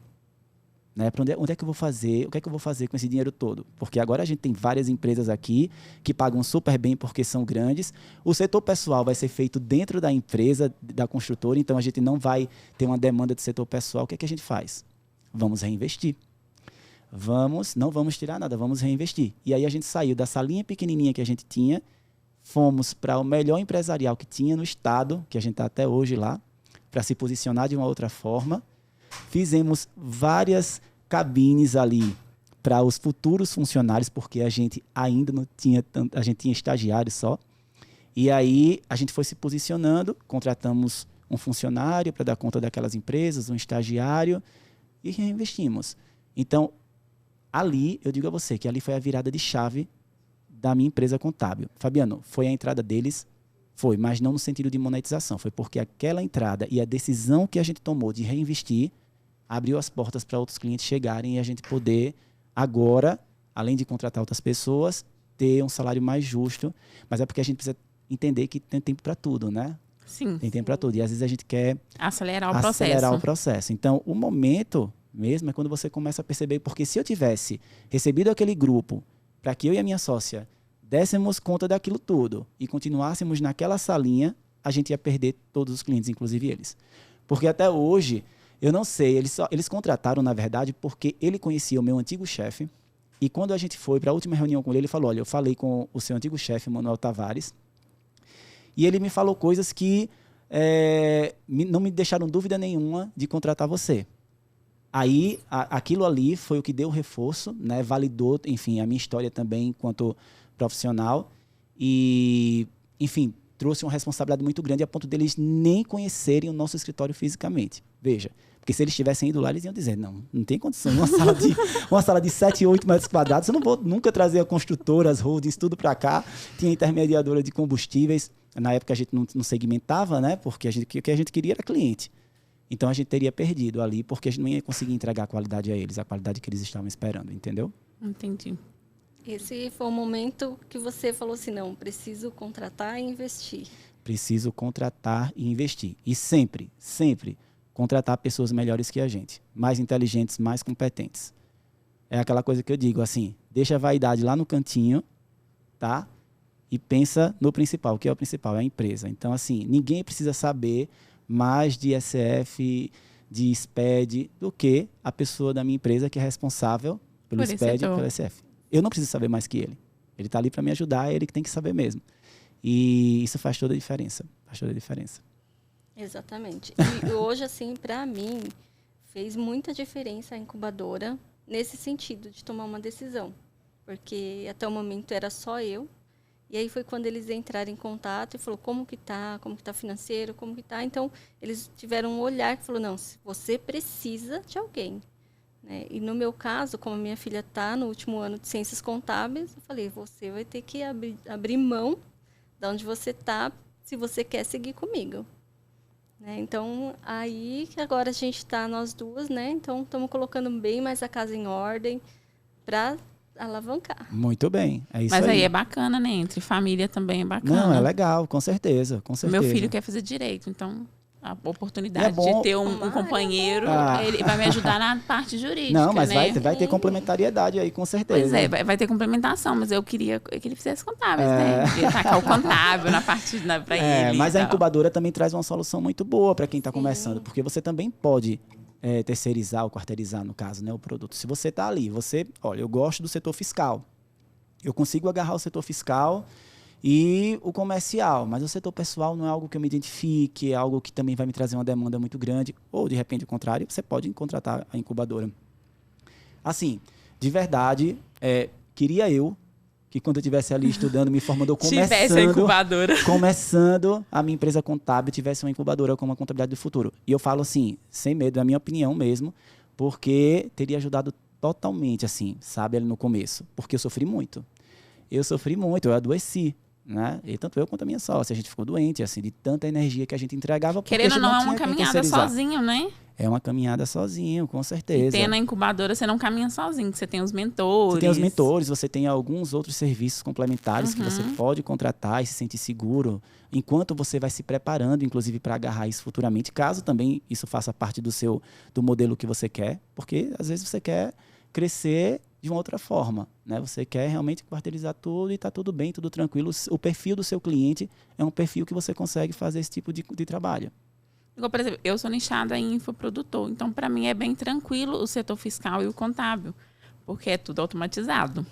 Né? Onde é que eu vou fazer? O que é que eu vou fazer com esse dinheiro todo? Porque agora a gente tem várias empresas aqui que pagam super bem porque são grandes. O setor pessoal vai ser feito dentro da empresa, da construtora, então a gente não vai ter uma demanda de setor pessoal. O que é que a gente faz? Vamos reinvestir. Não vamos tirar nada, vamos reinvestir. E aí a gente saiu da salinha pequenininha que a gente tinha, fomos para o melhor empresarial que tinha no estado, que a gente está até hoje lá, para se posicionar de uma outra forma. Fizemos várias cabines ali para os futuros funcionários, porque a gente ainda não tinha a gente tinha estagiários só. E aí a gente foi se posicionando, contratamos um funcionário para dar conta daquelas empresas, um estagiário, e reinvestimos. Então, ali, eu digo a você que ali foi a virada de chave da minha empresa contábil. Fabiano, foi a entrada deles? Foi, mas não no sentido de monetização. Foi porque aquela entrada e a decisão que a gente tomou de reinvestir abriu as portas para outros clientes chegarem e a gente poder, agora, além de contratar outras pessoas, ter um salário mais justo. Mas é porque a gente precisa entender que tem tempo para tudo, né? Sim. Tem tempo para tudo. E às vezes a gente quer acelerar o processo. Então, o momento mesmo é quando você começa a perceber, porque se eu tivesse recebido aquele grupo para que eu e a minha sócia dessemos conta daquilo tudo e continuássemos naquela salinha, a gente ia perder todos os clientes, inclusive eles. Porque até hoje, eu não sei, eles contrataram, na verdade, porque ele conhecia o meu antigo chefe, e quando a gente foi para a última reunião com ele, ele falou, olha, eu falei com o seu antigo chefe, Manuel Tavares, e ele me falou coisas que não me deixaram dúvida nenhuma de contratar você. Aí, aquilo ali foi o que deu reforço, né? Validou, enfim, a minha história também enquanto profissional e, enfim, trouxe uma responsabilidade muito grande a ponto deles nem conhecerem o nosso escritório fisicamente. Veja, porque se eles tivessem ido lá, eles iam dizer, não tem condição, uma sala de 7, 8 metros quadrados, eu não vou nunca trazer a construtora, as holdings, tudo para cá. Tinha intermediadora de combustíveis, na época a gente não segmentava, né? Porque o que a gente queria era cliente. Então a gente teria perdido ali, porque a gente não ia conseguir entregar a qualidade a eles, a qualidade que eles estavam esperando, entendeu? Entendi. Esse foi o momento que você falou assim, não, preciso contratar e investir. Preciso contratar e investir. E sempre, sempre contratar pessoas melhores que a gente, mais inteligentes, mais competentes. É aquela coisa que eu digo, assim, deixa a vaidade lá no cantinho, tá? E pensa no principal. O que é o principal? É a empresa. Então, assim, ninguém precisa saber mais de SF, de SPED, do que a pessoa da minha empresa que é responsável pelo SPED e pelo SF. Eu não preciso saber mais que ele. Ele está ali para me ajudar, é ele que tem que saber mesmo. E isso faz toda a diferença. Faz toda a diferença. Exatamente. E hoje, assim, para mim, fez muita diferença a incubadora nesse sentido de tomar uma decisão. Porque até o momento era só eu. E aí foi quando eles entraram em contato e falou como que tá financeiro, como que tá. Então, eles tiveram um olhar que falou, não, você precisa de alguém. Né? E no meu caso, como a minha filha está no último ano de Ciências Contábeis, eu falei, você vai ter que abrir mão de onde você está se você quer seguir comigo. Né? Então, aí que agora a gente está, nós duas, né? Então, estamos colocando bem mais a casa em ordem para alavancar. Muito bem, é isso. Mas aí é bacana, né? Entre família também é bacana. Não, é legal, com certeza, com certeza. Meu filho quer fazer direito, então a oportunidade de ter um companheiro, ele vai me ajudar na parte jurídica. Não, mas né? vai ter complementariedade aí, com certeza. Pois é, vai ter complementação, mas eu queria que ele fizesse contábeis, né? Eu queria tacar o contábil na parte para ele. Mas a incubadora também traz uma solução muito boa para quem está começando, porque você também pode terceirizar ou quarteirizar, no caso, né, o produto. Se você está ali, olha, eu gosto do setor fiscal, eu consigo agarrar o setor fiscal e o comercial, mas o setor pessoal não é algo que eu me identifique, é algo que também vai me trazer uma demanda muito grande, ou de repente o contrário, você pode contratar a incubadora. Assim, de verdade, queria eu que quando eu estivesse ali estudando, me formando, começando a minha empresa contábil, tivesse uma incubadora como a Contabilidade do Futuro. E eu falo assim, sem medo, é a minha opinião mesmo, porque teria ajudado totalmente, assim, sabe, ali no começo. Porque eu sofri muito, eu adoeci, né? E tanto eu quanto a minha sócia, a gente ficou doente, assim, de tanta energia que a gente entregava. Querendo ou não, é uma caminhada sozinho, né? É uma caminhada sozinho, com certeza. E tendo a incubadora, você não caminha sozinho, você tem os mentores. Você tem os mentores, você tem alguns outros serviços complementares que você pode contratar e se sentir seguro, enquanto você vai se preparando, inclusive, para agarrar isso futuramente, caso também isso faça parte do modelo que você quer, porque às vezes você quer crescer de uma outra forma, né? Você quer realmente quarteirizar tudo e está tudo bem, tudo tranquilo. O perfil do seu cliente é um perfil que você consegue fazer esse tipo de trabalho. Igual, por exemplo, eu sou nichada em infoprodutor, então para mim é bem tranquilo o setor fiscal e o contábil, porque é tudo automatizado.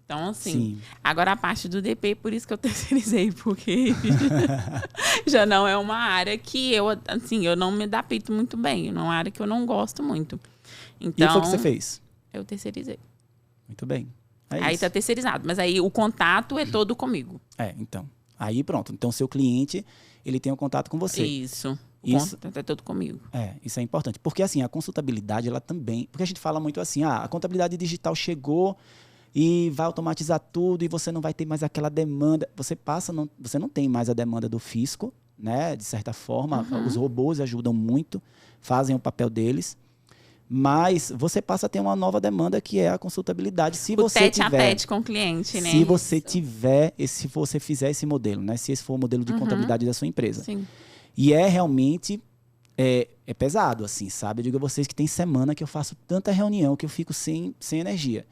Então, assim, sim. Agora a parte do DP, por isso que eu terceirizei, porque já não é uma área que eu não me adapto muito bem, é uma área que eu não gosto muito. Então, e foi o que você fez? Eu terceirizei. Muito bem. Aí está terceirizado, mas aí o contato é todo comigo. Então. Aí pronto. Então, seu cliente, ele tem um contato com você. Isso. O contato é todo comigo. Isso é importante. Porque, assim, a consultabilidade, ela também... Porque a gente fala muito assim, a contabilidade digital chegou e vai automatizar tudo e você não vai ter mais aquela demanda. Você não tem mais a demanda do fisco, né? De certa forma, os robôs ajudam muito, fazem o papel deles. Mas você passa a ter uma nova demanda, que é a consultabilidade. Se você tete a tete com o cliente, né? Se você se você fizer esse modelo, né? Se esse for o modelo de contabilidade da sua empresa. Sim. E é realmente é pesado, assim, sabe? Eu digo a vocês que tem semana que eu faço tanta reunião que eu fico sem energia.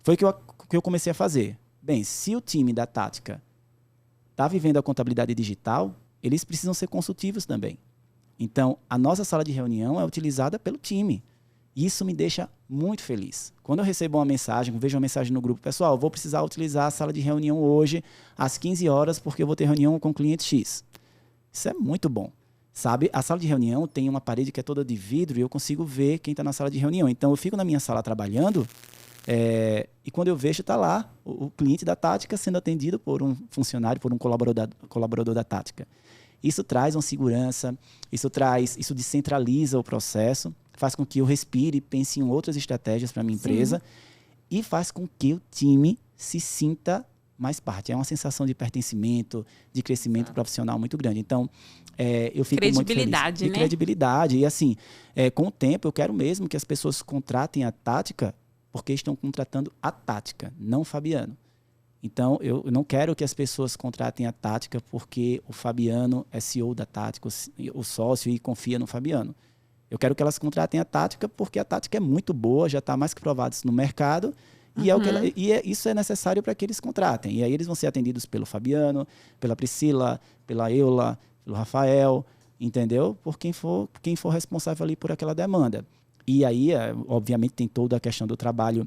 Foi o que eu comecei a fazer. Bem, se o time da tática está vivendo a contabilidade digital, eles precisam ser consultivos também. Então, a nossa sala de reunião é utilizada pelo time. Isso me deixa muito feliz. Quando eu recebo uma mensagem, vejo uma mensagem no grupo, pessoal, eu vou precisar utilizar a sala de reunião hoje às 15 horas porque eu vou ter reunião com o cliente X. Isso é muito bom. Sabe? A sala de reunião tem uma parede que é toda de vidro e eu consigo ver quem está na sala de reunião. Então, eu fico na minha sala trabalhando e quando eu vejo, está lá o cliente da tática sendo atendido por um funcionário, por um colaborador da tática. Isso traz uma segurança, isso descentraliza o processo, faz com que eu respire e pense em outras estratégias para a minha empresa e faz com que o time se sinta mais parte. É uma sensação de pertencimento, de crescimento profissional muito grande. Então, eu fico muito feliz. Credibilidade, né? Credibilidade. E assim, com o tempo, eu quero mesmo que as pessoas contratem a tática porque estão contratando a tática, não o Fabiano. Então, eu não quero que as pessoas contratem a tática porque o Fabiano é CEO da tática, o sócio, e confia no Fabiano. Eu quero que elas contratem a tática porque a tática é muito boa, já está mais que provado isso no mercado, isso é necessário para que eles contratem. E aí eles vão ser atendidos pelo Fabiano, pela Priscila, pela Eula, pelo Rafael, entendeu? Por quem for responsável ali por aquela demanda. E aí, obviamente, tem toda a questão do trabalho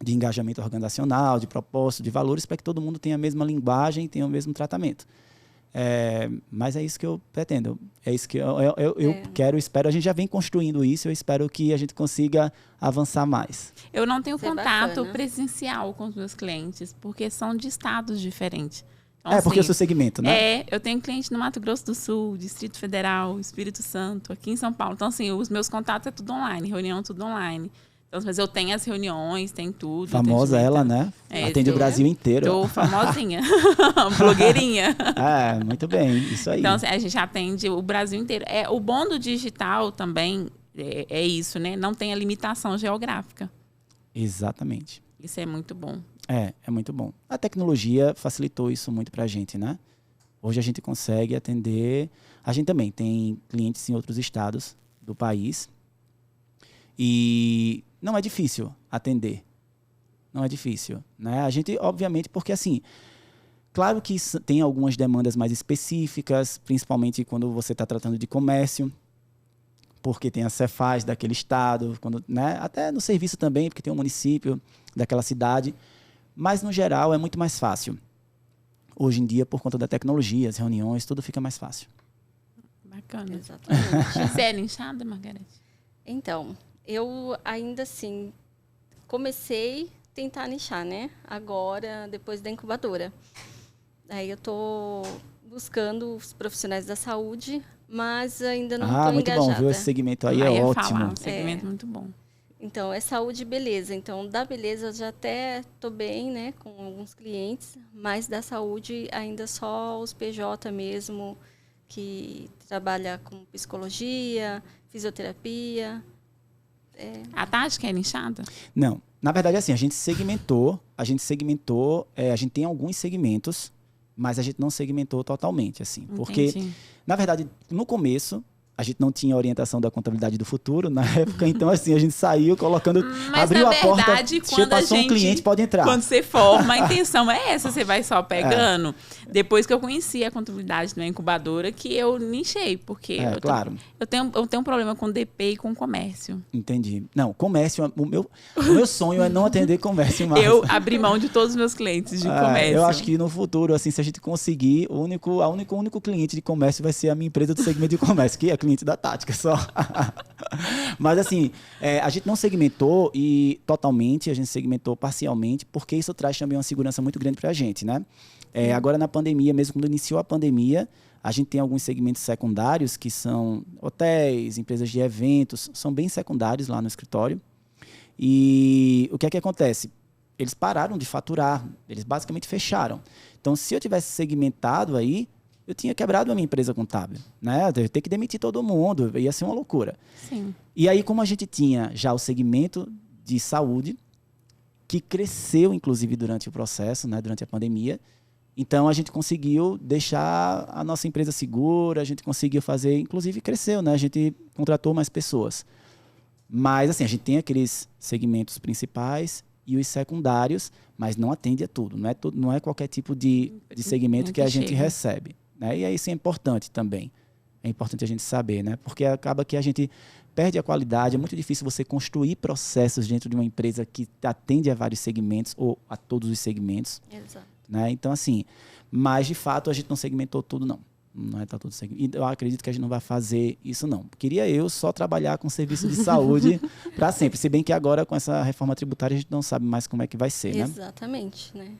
de engajamento organizacional, de propósito, de valores, para que todo mundo tenha a mesma linguagem e tenha o mesmo tratamento. Mas é isso que eu pretendo. É isso que eu quero, espero. A gente já vem construindo isso, eu espero que a gente consiga avançar mais. Eu não tenho contato bacana. presencial com os meus clientes, porque são de estados diferentes. Então, porque o seu segmento, né? Eu tenho cliente no Mato Grosso do Sul, Distrito Federal, Espírito Santo, aqui em São Paulo. Então, assim, os meus contatos é tudo online, reunião tudo online. Então, mas eu tenho as reuniões, tem tudo. Famosa ela, né? Atende o Brasil inteiro. Tô famosinha. Blogueirinha. Muito bem, isso aí. Então, assim, a gente atende o Brasil inteiro. O bom do digital também é isso, né? Não tem a limitação geográfica. Exatamente. Isso é muito bom. É muito bom. A tecnologia facilitou isso muito pra gente, né? Hoje a gente consegue atender... A gente também tem clientes em outros estados do país e não é difícil atender. Não é difícil, né? A gente, obviamente, porque assim... Claro que tem algumas demandas mais específicas, principalmente quando você está tratando de comércio, porque tem a Cefaz daquele estado, né? Até no serviço também, porque tem um município daquela cidade. Mas, no geral, é muito mais fácil. Hoje em dia, por conta da tecnologia, as reuniões, tudo fica mais fácil. Bacana. Exatamente. Gisele, inchada, Margarete? Então, eu ainda assim comecei a tentar nichar, né? Agora, depois da incubadora. Aí eu tô buscando os profissionais da saúde, mas ainda não estou muito engajada. bom, viu? Esse segmento aí é ótimo. Falar, um segmento muito bom. Então, é saúde e beleza. Então, da beleza eu já até estou bem, né, com alguns clientes, mas da saúde ainda só os PJ mesmo, que trabalha com psicologia, fisioterapia. A tática é nichada? Não. Na verdade, assim, a gente segmentou, a gente tem alguns segmentos, mas a gente não segmentou totalmente, assim. Porque, Entendi. na verdade, no começo, a gente não tinha orientação da contabilidade do futuro na época, então assim, a gente saiu colocando, Mas, abriu na a porta, verdade, quando passou um cliente, pode entrar. Quando você forma, a intenção é essa, você vai só pegando. Depois que eu conheci a contabilidade na incubadora, que eu nichei, porque claro. eu tenho um problema com DP e com comércio. Entendi. Não, comércio, o meu sonho é não atender comércio mais. Eu abri mão de todos os meus clientes de comércio. Eu acho que no futuro, assim, se a gente conseguir, o único cliente de comércio vai ser a minha empresa do segmento de comércio, que é cliente da Tática só. Mas assim, a gente não segmentou totalmente, a gente segmentou parcialmente, porque isso traz também uma segurança muito grande para a gente, né? Agora na pandemia, mesmo quando iniciou a pandemia, a gente tem alguns segmentos secundários, que são hotéis, empresas de eventos, são bem secundários lá no escritório. E o que é que acontece? Eles pararam de faturar, eles basicamente fecharam. Então, se eu tivesse segmentado aí, eu tinha quebrado a minha empresa contábil, né? Eu ia ter que demitir todo mundo, ia ser uma loucura. Sim. E aí, como a gente tinha já o segmento de saúde, que cresceu, inclusive, durante o processo, né? Durante a pandemia, Então, a gente conseguiu deixar a nossa empresa segura, a gente conseguiu fazer, inclusive cresceu, né? A gente contratou mais pessoas. Mas, assim, a gente tem aqueles segmentos principais e os secundários, mas não atende a tudo. Não é qualquer tipo de segmento que a gente recebe, né? E isso é importante também. É importante a gente saber, né? Porque acaba que a gente perde a qualidade. É muito difícil você construir processos dentro de uma empresa que atende a vários segmentos ou a todos os segmentos. Exato. Né? Então, assim, mas de fato a gente não segmentou tudo, não. Não é tudo segmentado. Eu acredito que a gente não vai fazer isso, não. Queria eu só trabalhar com serviço de saúde para sempre. Se bem que agora, com essa reforma tributária, a gente não sabe mais como é que vai ser, né? Exatamente, né?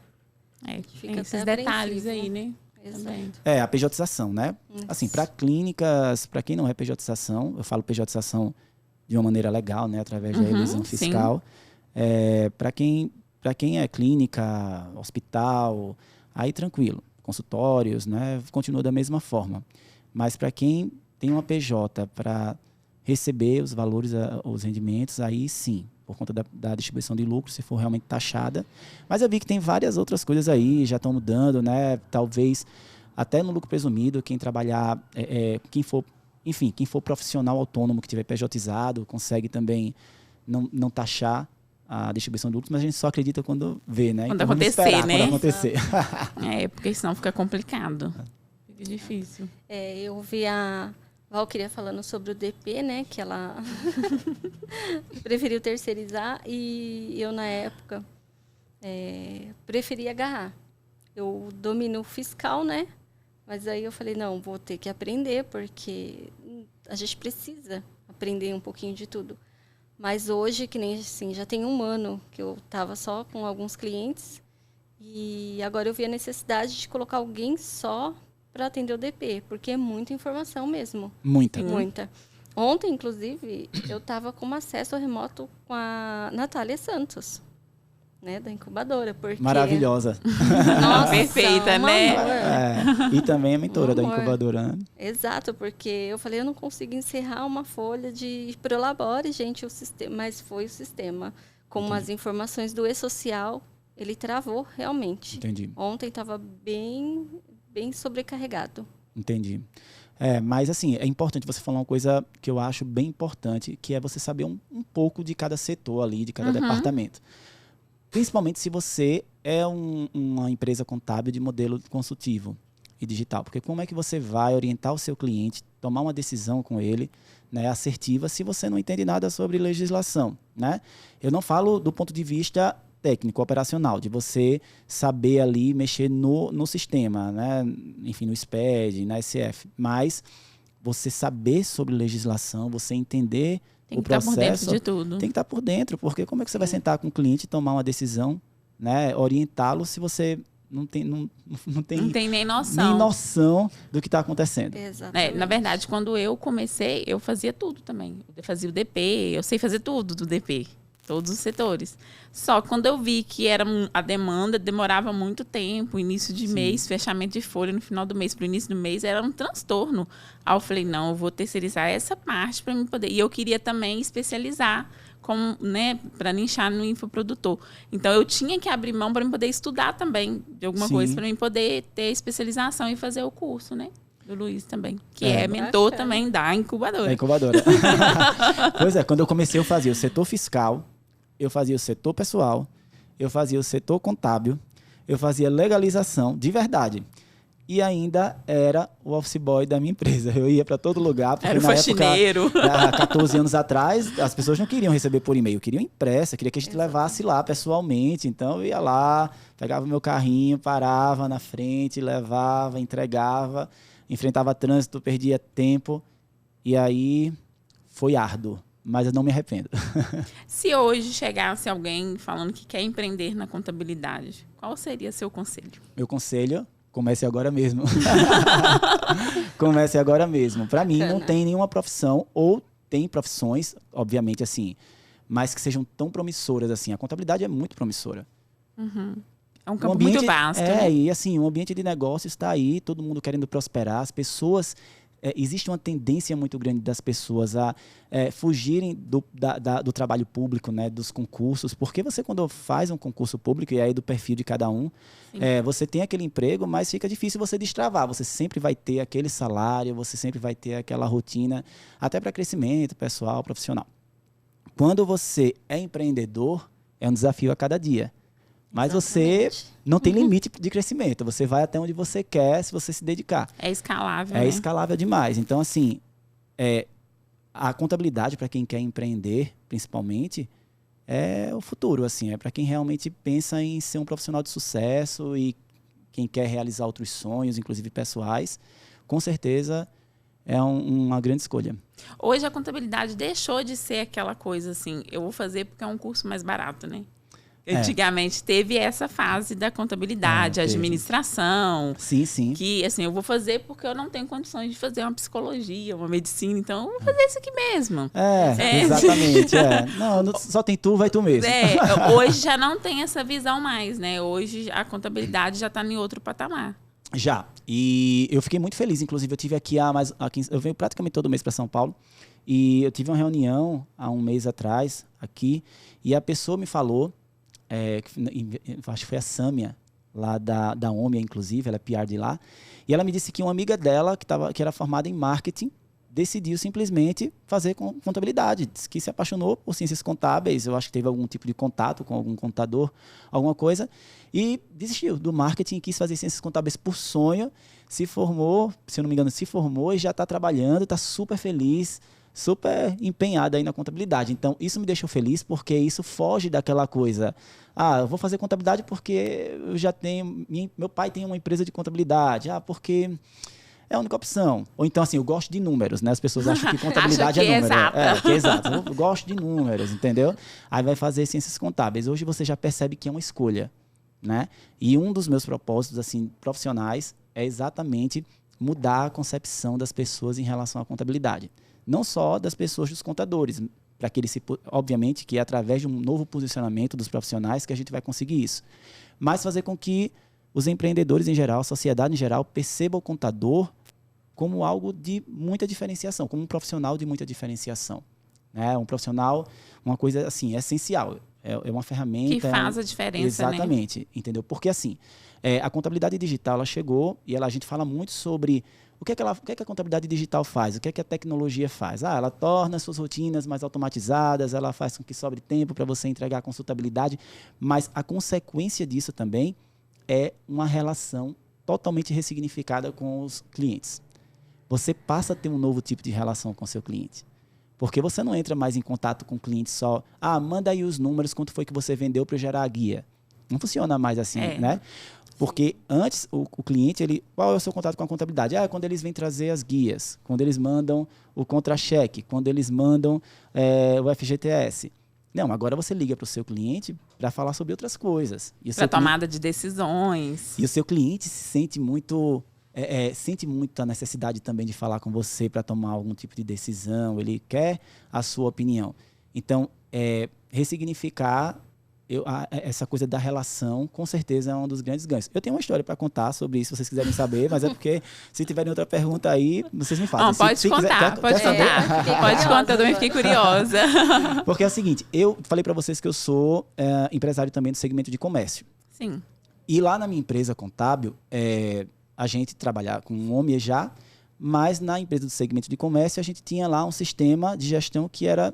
Fica esses detalhes aí, né? Exato. A pejotização, né? Isso. Assim, para clínicas, para quem não é pejotização, eu falo pejotização de uma maneira legal, né? Através da elisão fiscal. Para quem é clínica, hospital, aí tranquilo. Consultórios, né? Continua da mesma forma. Mas para quem tem uma PJ para receber os valores, os rendimentos, aí sim, por conta da distribuição de lucro, se for realmente taxada. Mas eu vi que tem várias outras coisas aí, já estão mudando, né? Talvez até no lucro presumido, quem trabalhar, quem for profissional autônomo que tiver PJizado, consegue também não taxar a distribuição de lucros, mas a gente só acredita quando vê, né? Quando então, acontecer, né? Quando acontecer. Porque senão fica complicado. Fica difícil. Eu vi a Valquíria falando sobre o DP, né? Que ela preferiu terceirizar e eu, na época, preferi agarrar. Eu domino o fiscal, né? Mas aí eu falei, não, vou ter que aprender, porque a gente precisa aprender um pouquinho de tudo. Mas hoje, que nem assim, já tem 1 ano que eu estava só com alguns clientes e agora eu vi a necessidade de colocar alguém só para atender o DP, porque é muita informação mesmo. Muita. Ontem, inclusive, eu estava com acesso remoto com a Natália Santos, né, da incubadora. Porque... Maravilhosa. Nossa, perfeita, né? E também é mentora da incubadora, né? Exato, porque eu falei, eu não consigo encerrar uma folha de Prolabore, gente, o sistema, mas foi o sistema. Com as informações do E-Social, ele travou realmente. Entendi. Ontem estava bem sobrecarregado. Entendi. Mas assim, é importante você falar uma coisa que eu acho bem importante, que é você saber um pouco de cada setor ali, de cada departamento. Principalmente se você é uma empresa contábil de modelo consultivo e digital. Porque como é que você vai orientar o seu cliente, tomar uma decisão com ele, né, assertiva, se você não entende nada sobre legislação, né? Eu não falo do ponto de vista técnico, operacional, de você saber ali mexer no sistema, né? Enfim, no SPED, na SF. Mas você saber sobre legislação, você entender o processo, tem que estar por dentro de tudo. Tem que estar por dentro, porque como é que você vai sentar com o cliente e tomar uma decisão, né, orientá-lo, se você não tem nem noção do que está acontecendo. Exatamente. Na verdade, quando eu comecei, eu fazia tudo também. Eu fazia o DP, eu sei fazer tudo do DP. Todos os setores. Só que quando eu vi que a demanda demorava muito tempo, início de mês, fechamento de folha no final do mês para o início do mês, era um transtorno. Aí eu falei, não, eu vou terceirizar essa parte para mim poder. E eu queria também especializar, né, para nichar no infoprodutor. Então eu tinha que abrir mão para eu poder estudar também de alguma coisa, para eu poder ter especialização e fazer o curso, né? Do Luiz também, que é mentor também da incubadora. Da incubadora. Pois é, quando eu comecei eu fazia o setor fiscal, eu fazia o setor pessoal, eu fazia o setor contábil, eu fazia legalização, de verdade. E ainda era o office boy da minha empresa. Eu ia para todo lugar. Porque era o faxineiro. Há 14 anos atrás, as pessoas não queriam receber por e-mail, queriam impressa, queria que a gente levasse lá pessoalmente. Então eu ia lá, pegava o meu carrinho, parava na frente, levava, entregava, enfrentava trânsito, perdia tempo. E aí foi árduo. Mas eu não me arrependo. Se hoje chegasse alguém falando que quer empreender na contabilidade, qual seria seu conselho? Meu conselho, comece agora mesmo. Comece agora mesmo. Para mim, não tem nenhuma profissão, ou tem profissões, obviamente, assim, mas que sejam tão promissoras assim. A contabilidade é muito promissora. É um campo muito vasto. E assim, o ambiente de negócio está aí, todo mundo querendo prosperar, as pessoas existe uma tendência muito grande das pessoas a fugirem do trabalho público, né, dos concursos, porque você, quando faz um concurso público, e aí do perfil de cada um, você tem aquele emprego, mas fica difícil você destravar. Você sempre vai ter aquele salário, você sempre vai ter aquela rotina, até para crescimento pessoal, profissional. Quando você é empreendedor, é um desafio a cada dia. Mas Exatamente. você não tem limite de crescimento. Você vai até onde você quer se você se dedicar. É escalável, É né? escalável demais. Então, assim, a contabilidade, para quem quer empreender, principalmente, é o futuro. Assim, é para quem realmente pensa em ser um profissional de sucesso e quem quer realizar outros sonhos, inclusive pessoais. Com certeza, é uma grande escolha. Hoje a contabilidade deixou de ser aquela coisa assim, eu vou fazer porque é um curso mais barato, né? Antigamente teve essa fase da contabilidade, administração. Sim, sim. Que, assim, eu vou fazer porque eu não tenho condições de fazer uma psicologia, uma medicina, então eu vou fazer isso aqui mesmo. Exatamente. Não, só tem tu, vai tu mesmo. Hoje já não tem essa visão mais, né? Hoje a contabilidade já está em outro patamar. Já. E eu fiquei muito feliz. Inclusive, eu tive aqui eu venho praticamente todo mês para São Paulo. E eu tive uma reunião há um mês atrás, aqui, e a pessoa me falou, acho que foi a Sâmia, lá da Omia, inclusive, ela é PR de lá, e ela me disse que uma amiga dela, que era formada em marketing, decidiu simplesmente fazer contabilidade, disse que se apaixonou por ciências contábeis, eu acho que teve algum tipo de contato com algum contador, alguma coisa, e desistiu do marketing e quis fazer ciências contábeis por sonho, se formou, se eu não me engano, e já está trabalhando, está super feliz, super empenhada aí na contabilidade. Então, isso me deixou feliz porque isso foge daquela coisa. Eu vou fazer contabilidade porque eu já tenho... Meu pai tem uma empresa de contabilidade. Porque é a única opção. Ou então, assim, eu gosto de números, né? As pessoas acham que contabilidade é número. Que é exato. Eu gosto de números, entendeu? Aí vai fazer ciências contábeis. Hoje você já percebe que é uma escolha, né? E um dos meus propósitos, assim, profissionais é exatamente mudar a concepção das pessoas em relação à contabilidade. Não só das pessoas, dos contadores, para que eles obviamente que é através de um novo posicionamento dos profissionais que a gente vai conseguir isso, mas fazer com que os empreendedores em geral, a sociedade em geral, percebam o contador como algo de muita diferenciação, como um profissional de muita diferenciação, né? Um profissional, uma coisa assim, essencial, é uma ferramenta... Que faz a diferença, exatamente, né? Entendeu? Porque assim, a contabilidade digital, ela chegou e a gente fala muito sobre... O que é que a contabilidade digital faz? O que é que a tecnologia faz? Ela torna suas rotinas mais automatizadas, ela faz com que sobre tempo para você entregar a consultabilidade, mas a consequência disso também é uma relação totalmente ressignificada com os clientes. Você passa a ter um novo tipo de relação com o seu cliente. Porque você não entra mais em contato com o cliente só, manda aí os números, quanto foi que você vendeu para eu gerar a guia. Não funciona mais assim, né? Porque antes, o cliente, qual é o seu contato com a contabilidade? Quando eles vêm trazer as guias, quando eles mandam o contra-cheque, quando eles mandam o FGTS. Não, agora você liga para o seu cliente para falar sobre outras coisas. Para tomada de decisões. E o seu cliente se sente muito a necessidade também de falar com você para tomar algum tipo de decisão. Ele quer a sua opinião. Então, ressignificar... essa coisa da relação, com certeza, é um dos grandes ganhos. Eu tenho uma história para contar sobre isso, se vocês quiserem saber, mas é porque, se tiverem outra pergunta aí, vocês me fazem. Não, pode contar, pode contar. Pode contar, eu também fiquei curiosa. Porque é o seguinte, eu falei para vocês que eu sou empresário também do segmento de comércio. Sim. E lá na minha empresa contábil, a gente trabalhava com um Omia já, mas na empresa do segmento de comércio a gente tinha lá um sistema de gestão que era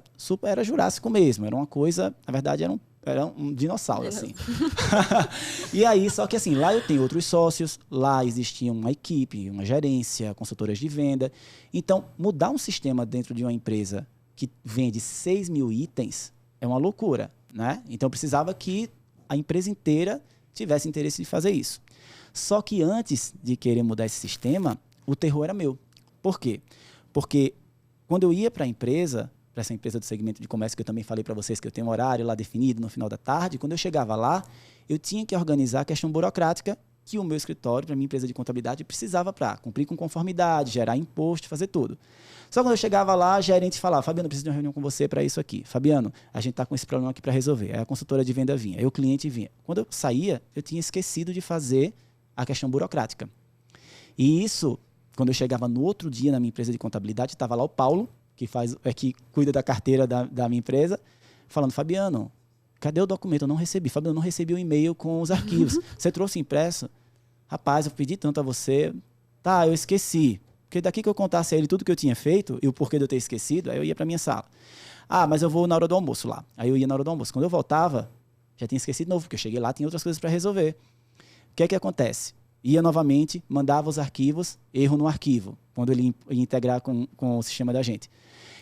jurássico mesmo. Era uma coisa, na verdade, era um dinossauro, assim. E aí, só que assim, lá eu tenho outros sócios, lá existia uma equipe, uma gerência, consultoras de venda. Então, mudar um sistema dentro de uma empresa que vende 6 mil itens é uma loucura, né? Então, precisava que a empresa inteira tivesse interesse de fazer isso. Só que antes de querer mudar esse sistema, o terror era meu. Por quê? Porque quando eu ia para essa empresa do segmento de comércio, que eu também falei para vocês que eu tenho um horário lá definido no final da tarde, quando eu chegava lá, eu tinha que organizar a questão burocrática que o meu escritório, para minha empresa de contabilidade, precisava para cumprir com conformidade, gerar imposto, fazer tudo. Só quando eu chegava lá, a gerente falava, Fabiano, eu preciso de uma reunião com você para isso aqui. Fabiano, a gente está com esse problema aqui para resolver. Aí a consultora de venda vinha, aí o cliente vinha. Quando eu saía, eu tinha esquecido de fazer a questão burocrática. E isso Quando eu chegava no outro dia na minha empresa de contabilidade, estava lá o Paulo, que cuida da carteira da minha empresa, falando, Fabiano, cadê o documento? Eu não recebi. Fabiano, eu não recebi o e-mail com os arquivos. Você trouxe impresso? Rapaz, eu pedi tanto a você. Tá, eu esqueci. Porque daqui que eu contasse a ele tudo que eu tinha feito e o porquê de eu ter esquecido, aí eu ia para minha sala. Ah, mas eu vou na hora do almoço lá. Aí eu ia na hora do almoço. Quando eu voltava, já tinha esquecido de novo, porque eu cheguei lá, tinha outras coisas para resolver. O que é que acontece? Ia novamente, mandava os arquivos, erro no arquivo, quando ele ia integrar com o sistema da gente.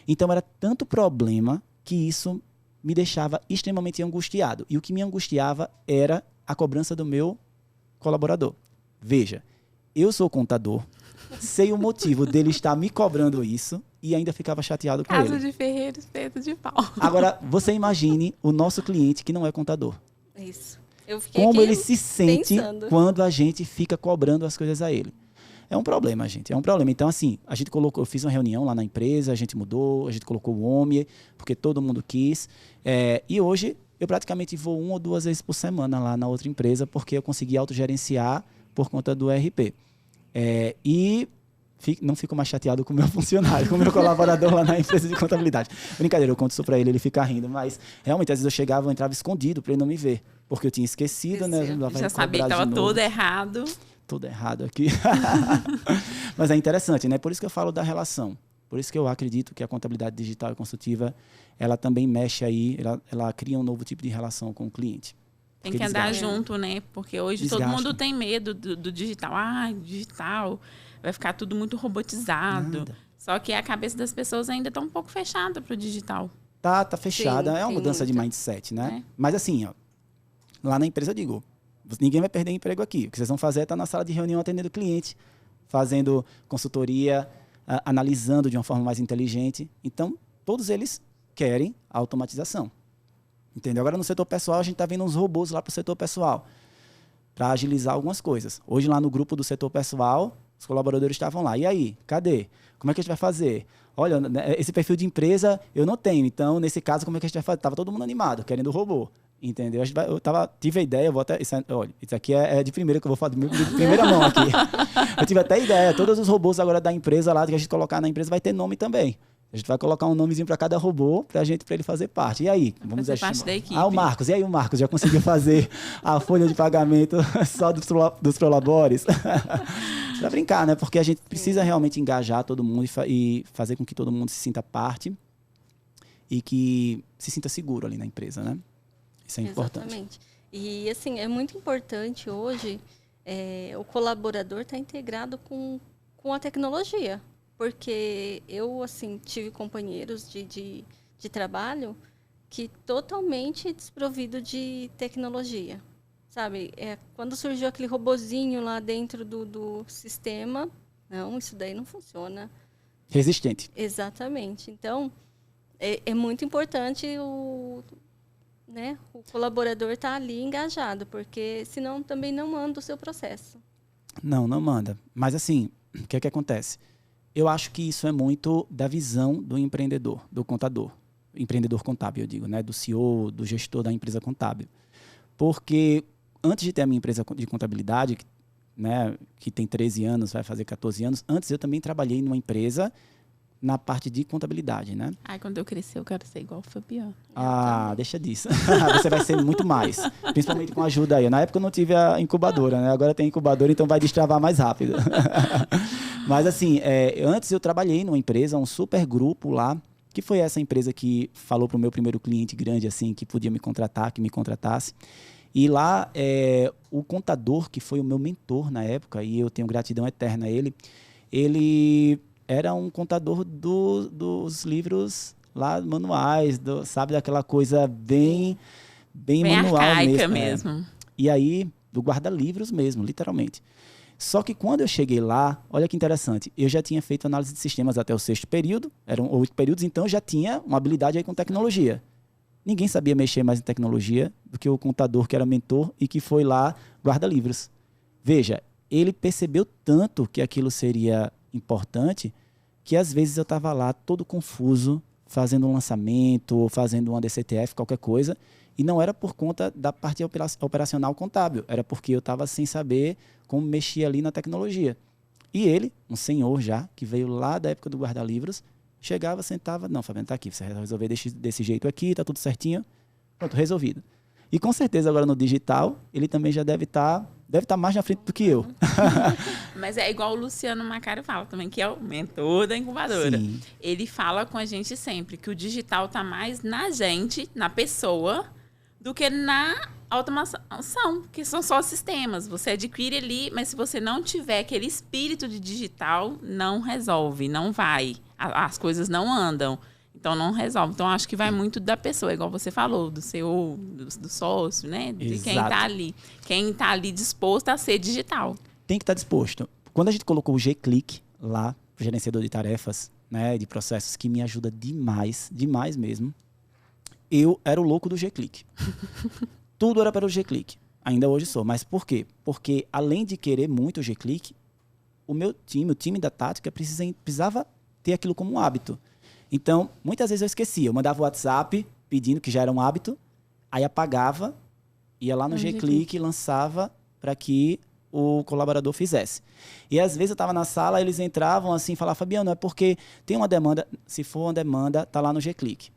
Então, era tanto problema que isso me deixava extremamente angustiado. E o que me angustiava era a cobrança do meu colaborador. Veja, eu sou contador, sei o motivo dele estar me cobrando isso e ainda ficava chateado com ele. Casa de ferreiro, espeto de pau. Agora, você imagine o nosso cliente que não é contador. Isso. Eu fiquei Como aqui ele se sente pensando. quando a gente fica cobrando as coisas a ele. É um problema, gente. É um problema. Então, assim, eu fiz uma reunião lá na empresa, a gente mudou, a gente colocou o OMI, porque todo mundo quis. E hoje, eu praticamente vou 1 ou 2 vezes por semana lá na outra empresa, porque eu consegui autogerenciar por conta do ERP. Não fico mais chateado com o meu funcionário, com o meu colaborador lá na empresa de contabilidade. Brincadeira, eu conto isso pra ele fica rindo, mas realmente, às vezes eu chegava, eu entrava escondido pra ele não me ver, porque eu tinha esquecido, né? Já sabia que estava todo errado. Tudo errado aqui. Mas é interessante, né? Por isso que eu falo da relação. Por isso que eu acredito que a contabilidade digital e consultiva, ela também mexe aí, ela cria um novo tipo de relação com o cliente. Tem que andar junto, né? Porque hoje todo mundo tem medo do digital. Digital, vai ficar tudo muito robotizado. Nada. Só que a cabeça das pessoas ainda está um pouco fechada para o digital. Tá fechada. Sim, é uma mudança muita. de mindset, né? Mas assim, ó, lá na empresa eu digo, ninguém vai perder emprego aqui. O que vocês vão fazer é estar na sala de reunião atendendo o cliente, fazendo consultoria, analisando de uma forma mais inteligente. Então, todos eles querem automatização. Entendeu? Agora, no setor pessoal, a gente está vendo uns robôs lá para o setor pessoal, para agilizar algumas coisas. Hoje, lá no grupo do setor pessoal, os colaboradores estavam lá. E aí? Cadê? Como é que a gente vai fazer? Olha, esse perfil de empresa eu não tenho. Então, nesse caso, como é que a gente vai fazer? Estava todo mundo animado, querendo o robô. Entendeu? Tive a ideia, olha, isso aqui é de primeira que eu vou falar, de primeira mão aqui. Eu tive até ideia, todos os robôs agora da empresa lá, que a gente colocar na empresa, vai ter nome também. A gente vai colocar um nomezinho para cada robô, para ele fazer parte. E aí? Vamos fazer parte da equipe. O Marcos. E aí o Marcos já conseguiu fazer a folha de pagamento só dos prolabores? Para brincar, né? Porque a gente precisa realmente engajar todo mundo e fazer com que todo mundo se sinta parte e que se sinta seguro ali na empresa, né? Isso é importante. Exatamente. E, assim, é muito importante hoje o colaborador estar integrado com a tecnologia. Porque eu, assim, tive companheiros de trabalho que totalmente desprovido de tecnologia. Sabe? Quando surgiu aquele robozinho lá dentro do sistema, não, isso daí não funciona. Resistente. Exatamente. Então, é muito importante o colaborador estar ali engajado, porque senão também não manda o seu processo. Não manda. Mas assim, o que é que acontece? Eu acho que isso é muito da visão do empreendedor, do contador. Empreendedor contábil, eu digo, né? Do CEO, do gestor da empresa contábil. Porque antes de ter a minha empresa de contabilidade, né, que tem 13 anos, vai fazer 14 anos, antes eu também trabalhei numa empresa na parte de contabilidade, né? Quando eu crescer, eu quero ser igual o Fabiano. Deixa disso. Você vai ser muito mais. Principalmente com ajuda aí. Na época eu não tive a incubadora, né? Agora tem incubadora, então vai destravar mais rápido. Mas assim, antes eu trabalhei numa empresa, um super grupo lá, que foi essa empresa que falou para o meu primeiro cliente grande, assim, que podia me contratar, que me contratasse. E lá, o contador, que foi o meu mentor na época, e eu tenho gratidão eterna a ele era um contador dos livros lá, manuais, sabe, daquela coisa bem manual arcaica mesmo. E aí, do guarda-livros mesmo, literalmente. Só que quando eu cheguei lá, olha que interessante, eu já tinha feito análise de sistemas até o 6º período, eram 8 períodos, então eu já tinha uma habilidade aí com tecnologia. Ninguém sabia mexer mais em tecnologia do que o contador, que era mentor e que foi lá guarda-livros. Veja, ele percebeu tanto que aquilo seria importante que às vezes eu estava lá todo confuso, fazendo um lançamento, fazendo uma DCTF, qualquer coisa, e não era por conta da parte operacional contábil, era porque eu estava sem saber como mexer ali na tecnologia. E ele, um senhor já, que veio lá da época do guarda-livros, chegava, sentava, não, Fabiano, tá aqui, você vai resolver desse jeito aqui, tá tudo certinho, pronto, resolvido. E com certeza agora no digital, ele também já deve estar mais na frente do que eu. Mas é igual o Luciano Macário fala também, que é o mentor da incubadora. Sim. Ele fala com a gente sempre que o digital tá mais na gente, na pessoa, do que na automação, que são só sistemas. Você adquire ali, mas se você não tiver aquele espírito de digital, não resolve, não vai. As coisas não andam. Então, não resolve. Então, acho que vai muito da pessoa, igual você falou, do CEO, do sócio, né? De Exato. quem tá ali. Quem tá ali disposto a ser digital. Tem que estar disposto. Quando a gente colocou o G-Click lá, o gerenciador de tarefas, né, de processos, que me ajuda demais, demais mesmo, eu era o louco do G-Click. Tudo era para o G-Click. Ainda hoje sou. Mas por quê? Porque, além de querer muito o G-Click, o meu time, o time da tática, precisava ter aquilo como um hábito. Então, muitas vezes eu esquecia. Eu mandava o WhatsApp pedindo, que já era um hábito, aí apagava, ia lá no G-Click e lançava para que o colaborador fizesse. E às vezes eu estava na sala, eles entravam assim e falavam, Fabiano, é porque tem uma demanda, se for uma demanda, está lá no G-Click.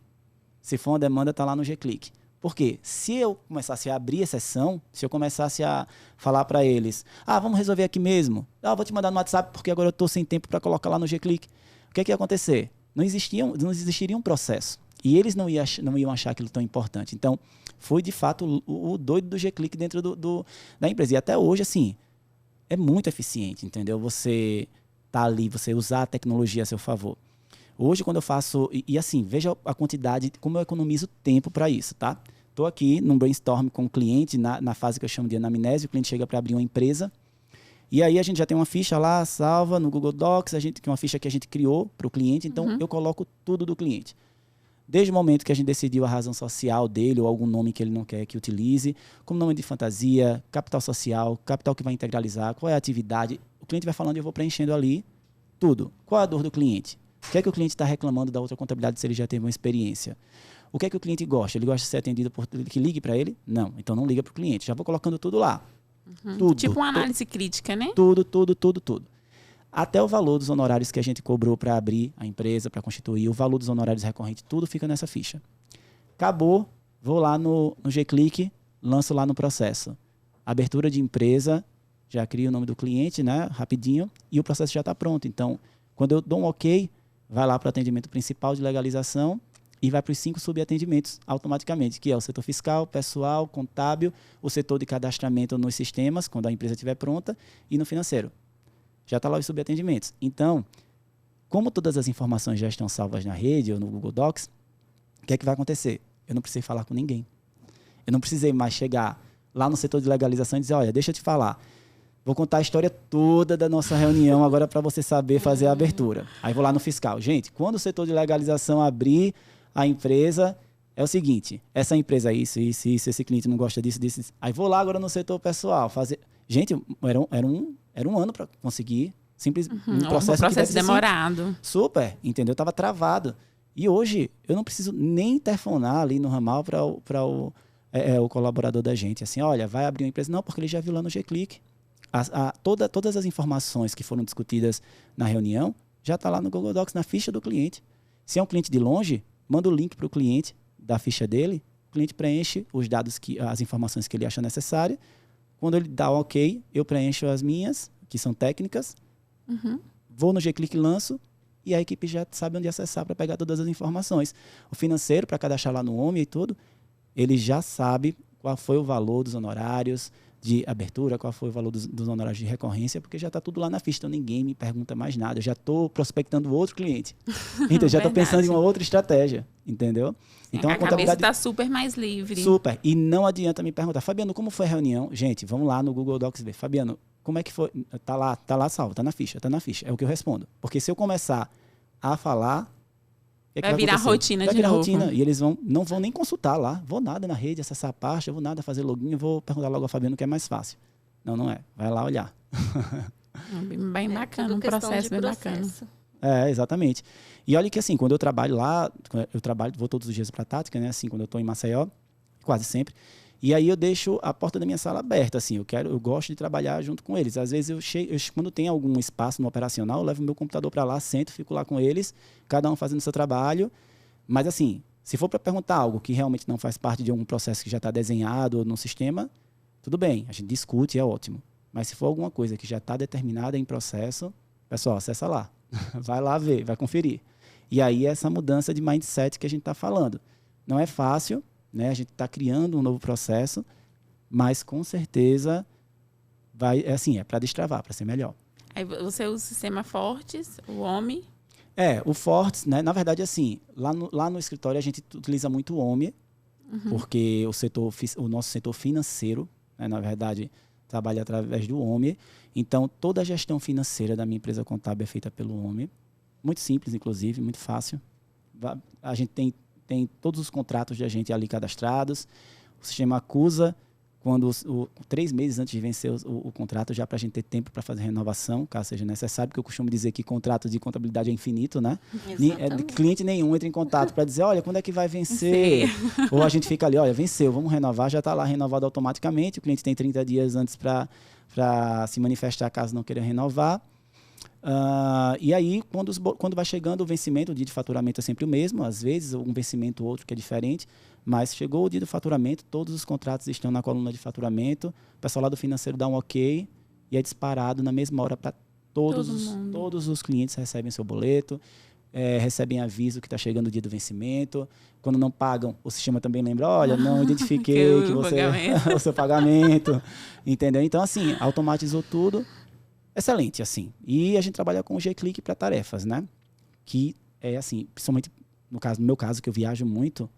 Se for uma demanda, está lá no G-Click. Por quê? Se eu começasse a abrir exceção, se eu começasse a falar para eles, vamos resolver aqui mesmo, vou te mandar no WhatsApp porque agora eu estou sem tempo para colocar lá no G-Click, o que é que ia acontecer? Não existiria um processo. E eles não iam achar aquilo tão importante. Então, foi de fato o doido do G-Click dentro da empresa. E até hoje, assim, é muito eficiente, entendeu? Você tá ali, você usar a tecnologia a seu favor. Hoje, quando eu faço... E assim, veja a quantidade, como eu economizo tempo para isso, tá? Estou aqui num brainstorm com o cliente, na fase que eu chamo de anamnese, o cliente chega para abrir uma empresa. E aí a gente já tem uma ficha lá, salva no Google Docs, que é uma ficha que a gente criou para o cliente, então eu coloco tudo do cliente. Desde o momento que a gente decidiu a razão social dele ou algum nome que ele não quer que utilize, como nome de fantasia, capital social, capital que vai integralizar, qual é a atividade, o cliente vai falando e eu vou preenchendo ali tudo. Qual é a dor do cliente? O que é que o cliente está reclamando da outra contabilidade se ele já teve uma experiência? O que é que o cliente gosta? Ele gosta de ser atendido por que ligue para ele? Não, então não liga para o cliente. Já vou colocando tudo lá. Tudo, tipo uma análise crítica, né? Tudo. Até o valor dos honorários que a gente cobrou para abrir a empresa, para constituir, o valor dos honorários recorrentes, tudo fica nessa ficha. Acabou, vou lá no G-Click, lanço lá no processo. Abertura de empresa, já crio o nome do cliente, né, rapidinho, e o processo já está pronto. Então, quando eu dou um ok, vai lá para o atendimento principal de legalização e vai para os 5 subatendimentos automaticamente, que é o setor fiscal, pessoal, contábil, o setor de cadastramento nos sistemas, quando a empresa estiver pronta, e no financeiro. Já está lá os subatendimentos. Então, como todas as informações já estão salvas na rede ou no Google Docs, o que é que vai acontecer? Eu não precisei falar com ninguém. Eu não precisei mais chegar lá no setor de legalização e dizer, olha, deixa eu te falar, vou contar a história toda da nossa reunião agora para você saber fazer a abertura. Aí vou lá no fiscal. Gente, quando o setor de legalização abrir a empresa, é o seguinte, essa empresa é isso, esse cliente não gosta disso. Aí vou lá agora no setor pessoal fazer... Gente, era um ano para conseguir um processo demorado. Assim, super, entendeu? Estava travado. E hoje, eu não preciso nem interfonar ali no ramal para o colaborador da gente. Assim, olha, vai abrir uma empresa. Não, porque ele já viu lá no G-Click. Todas as informações que foram discutidas na reunião já está lá no Google Docs, na ficha do cliente. Se é um cliente de longe, manda o link para o cliente da ficha dele, o cliente preenche os dados, as informações que ele acha necessárias. Quando ele dá um ok, eu preencho as minhas, que são técnicas, vou no G-Click e lanço, e a equipe já sabe onde acessar para pegar todas as informações. O financeiro, para cadastrar lá no OMI e tudo, ele já sabe qual foi o valor dos honorários de abertura, qual foi o valor dos honorários de recorrência, porque já está tudo lá na ficha, então ninguém me pergunta mais nada. Eu já estou prospectando outro cliente. Então, já estou pensando em uma outra estratégia, entendeu? Então, a cabeça está super mais livre. Super. E não adianta me perguntar, Fabiano, como foi a reunião? Gente, vamos lá no Google Docs ver. Fabiano, como é que foi? Tá lá salvo, tá na ficha. É o que eu respondo. Porque se eu começar a falar... Vai virar rotina de novo. Vai virar rotina. E eles não vão nem consultar lá. Vou nada na rede, acessar a parte, eu vou nada fazer login, eu vou perguntar logo a Fabiano que é mais fácil. Não é. Vai lá olhar. Bem bacana, um processo bem bacana. Exatamente. E olha que assim, quando eu trabalho lá, vou todos os dias para a Tática, né? Assim, quando eu estou em Maceió, quase sempre, E aí eu deixo a porta da minha sala aberta, assim, eu gosto de trabalhar junto com eles. Às vezes quando tem algum espaço no operacional, eu levo meu computador para lá, sento, fico lá com eles, cada um fazendo o seu trabalho. Mas assim, se for para perguntar algo que realmente não faz parte de algum processo que já está desenhado no sistema, tudo bem, a gente discute e é ótimo. Mas se for alguma coisa que já está determinada em processo, pessoal, acessa lá. Vai lá ver, vai conferir. E aí essa mudança de mindset que a gente está falando. Não é fácil, né? A gente está criando um novo processo, mas com certeza é para destravar, para ser melhor. Aí você usa o sistema Fortes, o OMI. O Fortes, né? Na verdade, assim, lá no escritório a gente utiliza muito o OMI, porque o nosso setor financeiro, né, na verdade, trabalha através do OMI. Então, toda a gestão financeira da minha empresa contábil é feita pelo OMI. Muito simples, inclusive, muito fácil. A gente tem todos os contratos de agente ali cadastrados. O sistema acusa quando 3 meses antes de vencer o contrato, já para a gente ter tempo para fazer renovação, caso seja necessário, porque eu costumo dizer que contrato de contabilidade é infinito, né? Cliente nenhum entra em contato para dizer, olha, quando é que vai vencer? Ou a gente fica ali, olha, venceu, vamos renovar, já está lá renovado automaticamente, o cliente tem 30 dias antes para se manifestar caso não queira renovar. E aí, quando vai chegando o vencimento, o dia de faturamento é sempre o mesmo, às vezes um vencimento ou outro que é diferente, mas chegou o dia do faturamento, todos os contratos estão na coluna de faturamento, o pessoal lá do financeiro dá um ok e é disparado na mesma hora para todos os clientes recebem seu boleto, recebem aviso que está chegando o dia do vencimento. Quando não pagam, o sistema também lembra, olha, não identifiquei que você o seu pagamento, entendeu? Então, assim, automatizou tudo. Excelente, assim. E a gente trabalha com o G-Click para tarefas, né? Que é assim, principalmente no meu caso, que eu viajo muito,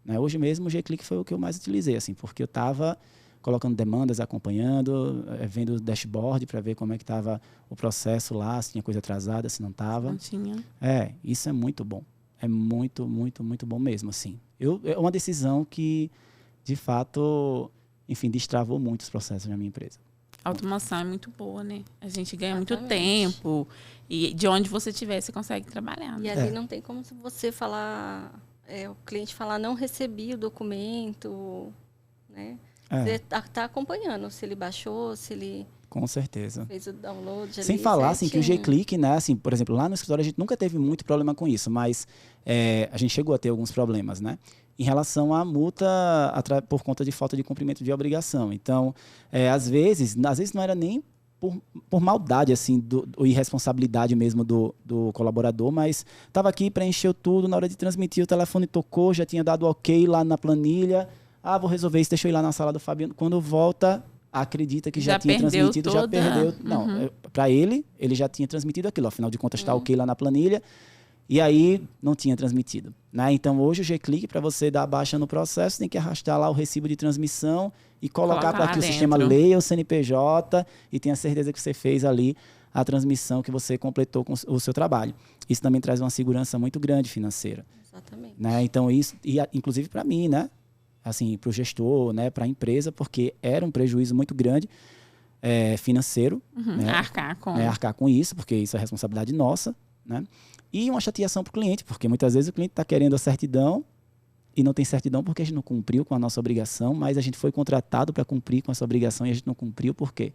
né? Hoje mesmo o G-Click foi o que eu mais utilizei, assim, porque eu estava colocando demandas, acompanhando, vendo o dashboard para ver como é que estava o processo lá, se tinha coisa atrasada, se não estava. Não tinha. Isso é muito bom. É muito, muito, muito bom mesmo, assim. É uma decisão que, de fato, enfim, destravou muitos processos na minha empresa. A automação é muito boa, né? A gente ganha muito tempo. E de onde você estiver, você consegue trabalhar. E ali não tem como você falar... o cliente falar, não recebi o documento, né? Você está acompanhando se ele baixou, se ele... Com certeza. Fez o download ali. Sem falar, assim, que o G-Click, né? Assim, por exemplo, lá no escritório a gente nunca teve muito problema com isso, mas a gente chegou a ter alguns problemas, né? Em relação à multa por conta de falta de cumprimento de obrigação. Então, às vezes não era nem por maldade, assim, ou irresponsabilidade mesmo do colaborador, mas estava aqui, preencheu tudo, na hora de transmitir, o telefone tocou, já tinha dado ok lá na planilha. Vou resolver isso, deixa eu ir lá na sala do Fabiano. Quando volta, acredita que já tinha transmitido, já perdeu. Não, para ele já tinha transmitido aquilo. Afinal de contas, está ok lá na planilha. E aí, não tinha transmitido, né? Então, hoje o G-Click, para você dar baixa no processo, tem que arrastar lá o recibo de transmissão e colocar para que o sistema leia o CNPJ e tenha certeza que você fez ali a transmissão, que você completou com o seu trabalho. Isso também traz uma segurança muito grande financeira. Exatamente. Né? Então, isso, e inclusive para mim, né? Assim, para o gestor, né? Para a empresa, porque era um prejuízo muito grande financeiro. Né? Arcar com isso, porque isso é responsabilidade nossa, né? E uma chateação para o cliente, porque muitas vezes o cliente está querendo a certidão e não tem certidão porque a gente não cumpriu com a nossa obrigação, mas a gente foi contratado para cumprir com essa obrigação e a gente não cumpriu, por quê?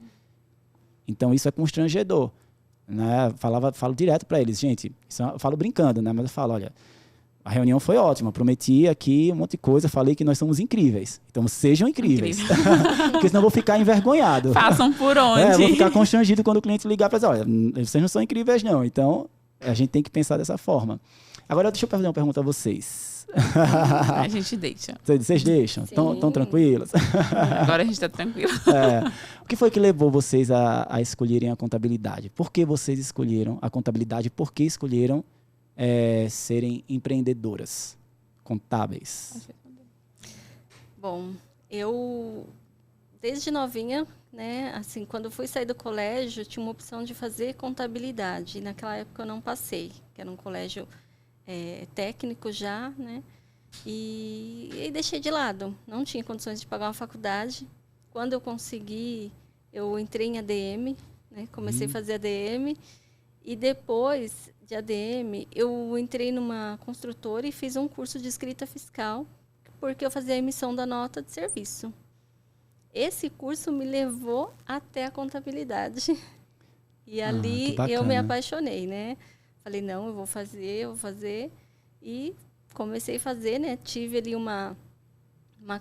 Então, isso é constrangedor. Né? Falo direto para eles, gente, eu falo brincando, né? Mas eu falo, olha, a reunião foi ótima, prometi aqui um monte de coisa, falei que nós somos incríveis. Então, sejam incríveis. Porque senão eu vou ficar envergonhado. Façam por onde. Eu vou ficar constrangido quando o cliente ligar para dizer, olha, vocês não são incríveis não, então... A gente tem que pensar dessa forma. Agora, deixa eu fazer uma pergunta a vocês. A gente deixa. Vocês deixam? Estão tranquilos? Agora a gente está tranquilo. O que foi que levou vocês a escolherem a contabilidade? Por que vocês escolheram a contabilidade? Por que escolheram serem empreendedoras contábeis? Bom, eu... Desde novinha, né, assim, quando eu fui sair do colégio, tinha uma opção de fazer contabilidade. E naquela época eu não passei, que era um colégio técnico já, né? E deixei de lado. Não tinha condições de pagar uma faculdade. Quando eu consegui, eu entrei em ADM, né? Comecei a fazer ADM. E depois de ADM, eu entrei numa construtora e fiz um curso de escrita fiscal, porque eu fazia a emissão da nota de serviço. esse curso me levou até a contabilidade. E ali eu me apaixonei, né? Falei, não, eu vou fazer. E comecei a fazer, né? Tive ali uma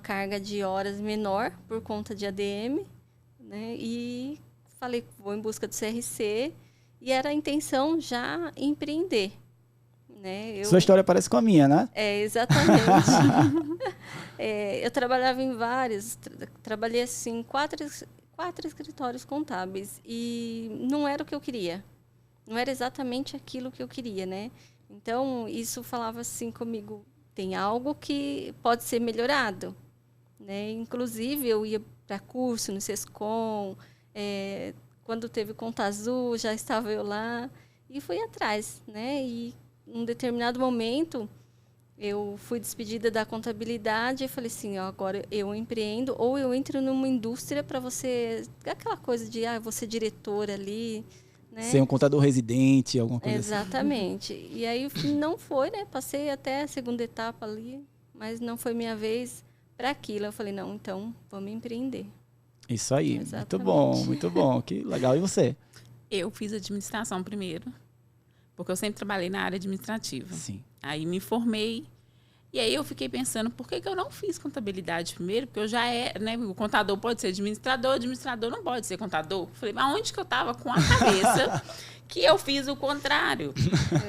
carga de horas menor por conta de ADM, né? E falei, vou em busca do CRC. E era a intenção já empreender, né? Sua história parece com a minha, né? Exatamente. Eu trabalhava em vários, trabalhei assim, quatro escritórios contábeis e não era o que eu queria. Não era exatamente aquilo que eu queria, né? Então, isso falava assim comigo, tem algo que pode ser melhorado, né? Inclusive, eu ia para curso no Sescom, quando teve Conta Azul, já estava eu lá e fui atrás, né? E em um determinado momento, eu fui despedida da contabilidade e falei assim, ó, agora eu empreendo ou eu entro numa indústria para você... Aquela coisa de, vou ser diretora ali, né? Ser um contador residente, alguma coisa Exatamente. Assim. E aí não foi, né? Passei até a segunda etapa ali, mas não foi minha vez para aquilo. Eu falei, não, então vamos empreender. Isso aí, Exatamente. muito bom. Que legal. E você? Eu fiz administração primeiro, porque eu sempre trabalhei na área administrativa. Sim. Aí me formei. E aí eu fiquei pensando, por que eu não fiz contabilidade primeiro? Porque eu já né? O contador pode ser administrador não pode ser contador. Falei, mas onde que eu estava com a cabeça que eu fiz o contrário?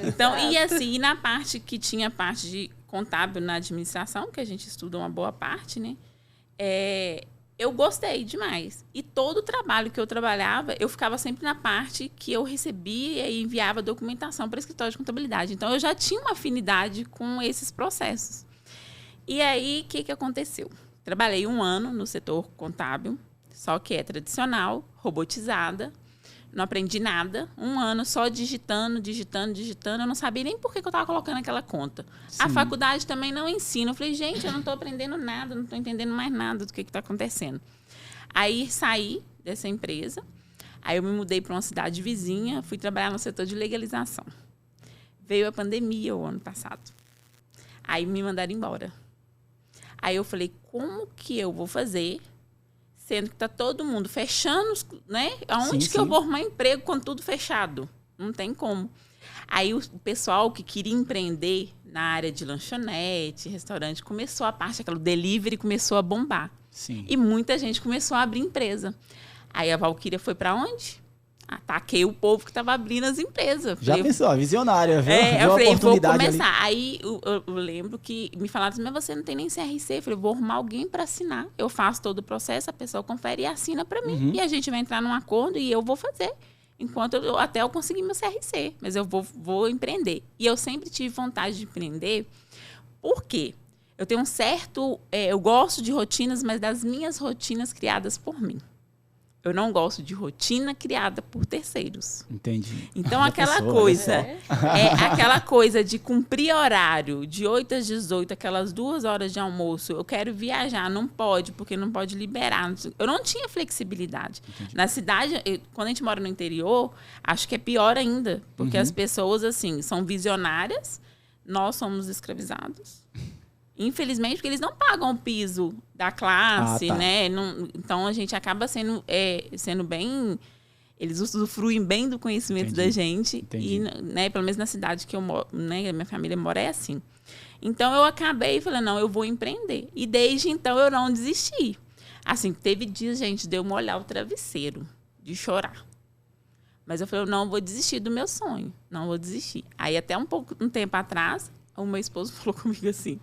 Então, e assim, na parte que tinha parte de contábil na administração, que a gente estuda uma boa parte, né? Eu gostei demais. E todo o trabalho que eu trabalhava, eu ficava sempre na parte que eu recebia e enviava documentação para o escritório de contabilidade. Então, eu já tinha uma afinidade com esses processos. E aí, o que aconteceu? Trabalhei 1 ano no setor contábil, só que é tradicional, robotizada. Não aprendi nada. 1 ano só digitando. Eu não sabia nem por que eu estava colocando aquela conta. Sim. A faculdade também não ensina. Eu falei, gente, eu não estou aprendendo nada, não estou entendendo mais nada do que está acontecendo. Aí saí dessa empresa. Aí eu me mudei para uma cidade vizinha, fui trabalhar no setor de legalização. Veio a pandemia o ano passado. Aí me mandaram embora. Aí eu falei, como que eu vou fazer... Sendo que está todo mundo fechando, né? Aonde que eu vou arrumar emprego com tudo fechado? Não tem como. Aí o pessoal que queria empreender na área de lanchonete, restaurante, começou a parte, aquela delivery começou a bombar. Sim. E muita gente começou a abrir empresa. Aí a Valquíria foi para onde? Ataquei o povo que estava abrindo as empresas. Já pensou, a visionária, viu? Eu falei, vou começar. Ali. Aí eu lembro que me falaram assim, mas você não tem nem CRC. Eu falei, vou arrumar alguém para assinar. Eu faço todo o processo, a pessoa confere e assina para mim. E a gente vai entrar num acordo e eu vou fazer. Enquanto até eu conseguir meu CRC. Mas eu vou empreender. E eu sempre tive vontade de empreender. Por quê? Eu tenho um certo... eu gosto de rotinas, mas das minhas rotinas criadas por mim. Eu não gosto de rotina criada por terceiros. Entendi. Então, aquela coisa de cumprir horário de 8 às 18, aquelas 2 horas de almoço, eu quero viajar, não pode, porque não pode liberar. Eu não tinha flexibilidade. Entendi. Na cidade, quando a gente mora no interior, acho que é pior ainda, porque as pessoas, assim, são visionárias, nós somos escravizados. Infelizmente, porque eles não pagam o piso da classe, né? Então, a gente acaba sendo bem... Eles usufruem bem do conhecimento da gente. Entendi. E, né, pelo menos na cidade que eu moro, né, minha família mora, é assim. Então, eu acabei falando, não, eu vou empreender. E desde então, eu não desisti. Assim, teve dias, gente, de eu molhar o travesseiro, de chorar. Mas eu falei, não, vou desistir do meu sonho. Não vou desistir. Aí, até um tempo atrás, o meu esposo falou comigo assim,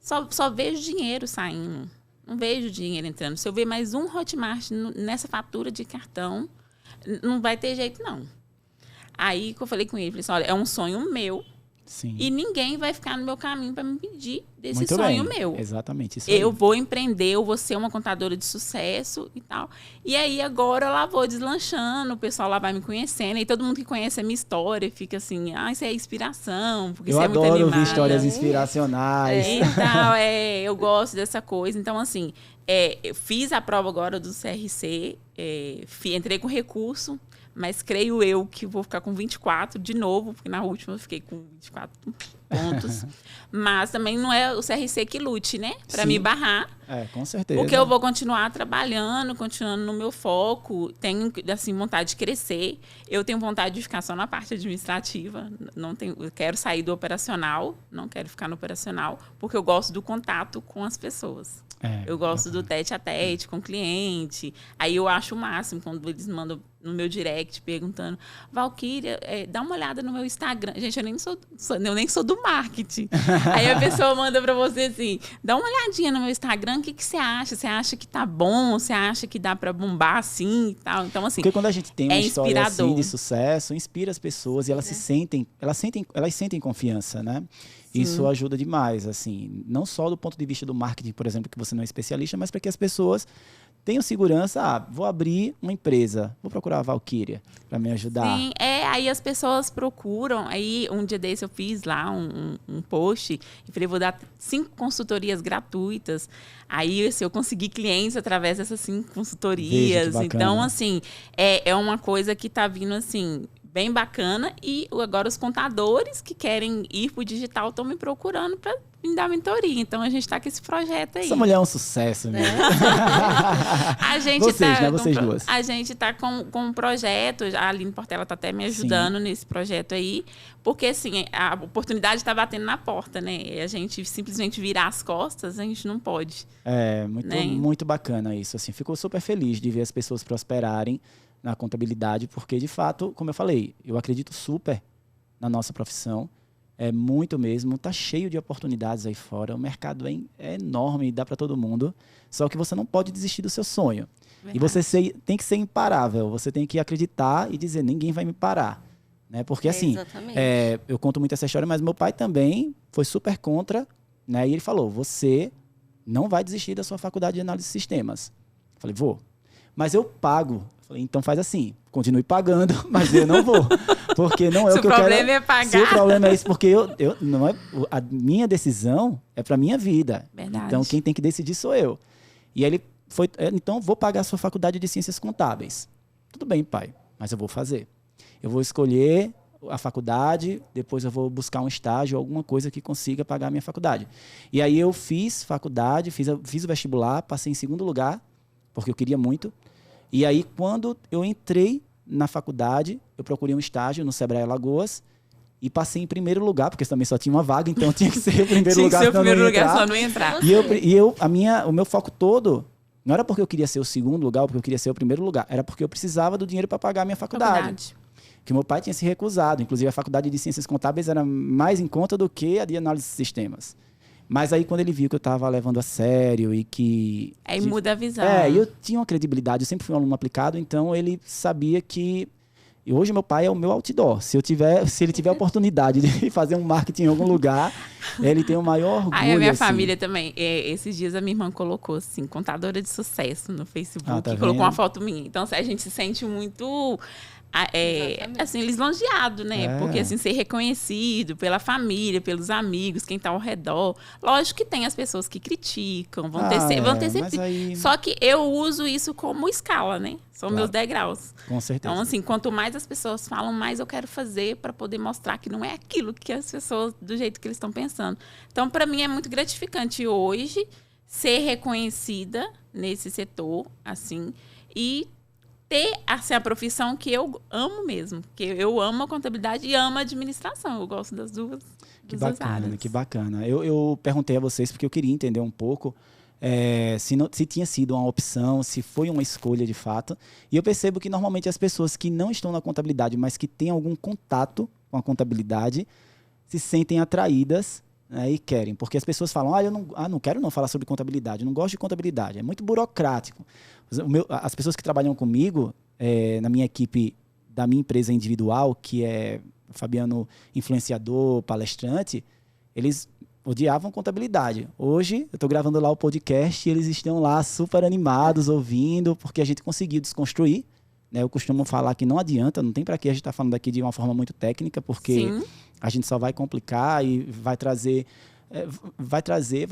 só vejo dinheiro saindo. Não vejo dinheiro entrando. Se eu ver mais um Hotmart nessa fatura de cartão, não vai ter jeito, não. Aí que eu falei com ele, falei assim, olha, é um sonho meu. Sim. E ninguém vai ficar no meu caminho para me impedir desse Muito sonho bem. meu. Exatamente. Isso eu aí. vou empreender, eu vou ser uma contadora de sucesso e tal. E aí agora eu lá vou deslanchando, o pessoal lá vai me conhecendo. E todo mundo que conhece a minha história fica assim, isso é inspiração, porque isso é muito animado. Eu adoro ouvir histórias inspiracionais. Então, eu gosto dessa coisa. Então, assim, eu fiz a prova agora do CRC, entrei com recurso. Mas creio eu que vou ficar com 24 de novo, porque na última eu fiquei com 24 pontos. Mas também não é o CRC que lute, né? Para me barrar. Com certeza. Porque eu vou continuar trabalhando, continuando no meu foco. Tenho, assim, vontade de crescer. Eu tenho vontade de ficar só na parte administrativa. Eu quero sair do operacional. Não quero ficar no operacional. Porque eu gosto do contato com as pessoas. Eu gosto do tete a tete com o cliente. Aí eu acho o máximo quando eles mandam no meu direct perguntando: Valquíria, dá uma olhada no meu Instagram. Gente, eu nem sou do marketing. Aí a pessoa manda pra você assim: dá uma olhadinha no meu Instagram, o que você acha? Você acha que tá bom? Você acha que dá pra bombar assim e tal? Então, assim, porque quando a gente tem uma história assim de sucesso, inspira as pessoas e elas sentem confiança, né? Sim. Isso ajuda demais, assim, não só do ponto de vista do marketing, por exemplo, que você não é especialista, mas para que as pessoas tenham segurança. Vou abrir uma empresa, vou procurar a Valquíria para me ajudar. Sim, aí as pessoas procuram. Aí um dia desse eu fiz lá um post e falei, vou dar 5 consultorias gratuitas. Aí assim, eu consegui clientes através dessas 5 consultorias. Então, assim, é uma coisa que tá vindo assim bem bacana. E agora os contadores que querem ir pro digital estão me procurando para me dar mentoria. Então, a gente está com esse projeto aí. Essa mulher é um sucesso, né? Vocês duas. A gente está com um projeto. A Aline Portela está até me ajudando nesse projeto aí. Porque, assim, a oportunidade está batendo na porta, né? E a gente simplesmente virar as costas, a gente não pode. Muito bacana isso. Assim, fico super feliz de ver as pessoas prosperarem na contabilidade, porque, de fato, como eu falei, eu acredito super na nossa profissão. É muito mesmo, tá cheio de oportunidades aí fora, o mercado é enorme, dá para todo mundo, só que você não pode desistir do seu sonho. Verdade. E você tem que ser imparável, você tem que acreditar e dizer, ninguém vai me parar. Né? Porque assim, eu conto muito essa história, mas meu pai também foi super contra, né? E ele falou, você não vai desistir da sua faculdade de análise de sistemas. Eu falei, vou. Mas eu pago. Falei, então faz assim, continue pagando, mas eu não vou. Porque não é o que eu quero. Se o problema é pagar. Se o problema é isso, porque não é, a minha decisão é para minha vida. Verdade. Então quem tem que decidir sou eu. E aí ele foi, então vou pagar a sua faculdade de ciências contábeis. Tudo bem, pai, mas eu vou fazer. Eu vou escolher a faculdade, depois eu vou buscar um estágio, alguma coisa que consiga pagar a minha faculdade. E aí eu fiz faculdade, fiz o vestibular, passei em segundo lugar, porque eu queria muito. E aí, quando eu entrei na faculdade, eu procurei um estágio no Sebrae Alagoas e passei em primeiro lugar, porque também só tinha uma vaga, então tinha que ser o primeiro lugar. Tinha que ser o primeiro lugar, só não ia entrar. O meu foco todo não era porque eu queria ser o segundo lugar ou porque eu queria ser o primeiro lugar, era porque eu precisava do dinheiro para pagar a minha faculdade. Que meu pai tinha se recusado. Inclusive, a faculdade de Ciências Contábeis era mais em conta do que a de Análise de Sistemas. Mas aí, quando ele viu que eu estava levando a sério e que... Aí muda a visão. E eu tinha uma credibilidade, eu sempre fui um aluno aplicado, então ele sabia que... E hoje meu pai é o meu outdoor. Se ele tiver a oportunidade de fazer um marketing em algum lugar, ele tem o maior orgulho. Aí a minha família também. Esses dias a minha irmã colocou assim, contadora de sucesso no Facebook. Tá colocou uma foto minha. Então a gente se sente muito... assim, lisonjeado, né? Porque assim, ser reconhecido pela família, pelos amigos, quem tá ao redor. Lógico que tem as pessoas que criticam, vão ter sempre. Aí... Só que eu uso isso como escala, né? São meus degraus. Com certeza. Então, assim, quanto mais as pessoas falam, mais eu quero fazer para poder mostrar que não é aquilo que as pessoas, do jeito que eles estão pensando. Então, para mim, é muito gratificante hoje ser reconhecida nesse setor, assim, e ter assim, a profissão que eu amo mesmo. Que eu amo a contabilidade e amo a administração. Eu gosto das duas áreas. Que bacana. Eu perguntei a vocês porque eu queria entender um pouco se tinha sido uma opção, se foi uma escolha de fato. E eu percebo que normalmente as pessoas que não estão na contabilidade, mas que têm algum contato com a contabilidade, se sentem atraídas, né, e querem. Porque as pessoas falam, eu não quero não falar sobre contabilidade, eu não gosto de contabilidade, é muito burocrático. As pessoas que trabalham comigo, na minha equipe da minha empresa individual, que é o Fabiano influenciador, palestrante, eles odiavam contabilidade. Hoje, eu estou gravando lá o podcast e eles estão lá super animados, ouvindo, porque a gente conseguiu desconstruir. Né? Eu costumo falar que não adianta, não tem para que a gente estar falando aqui de uma forma muito técnica, porque a gente só vai complicar e vai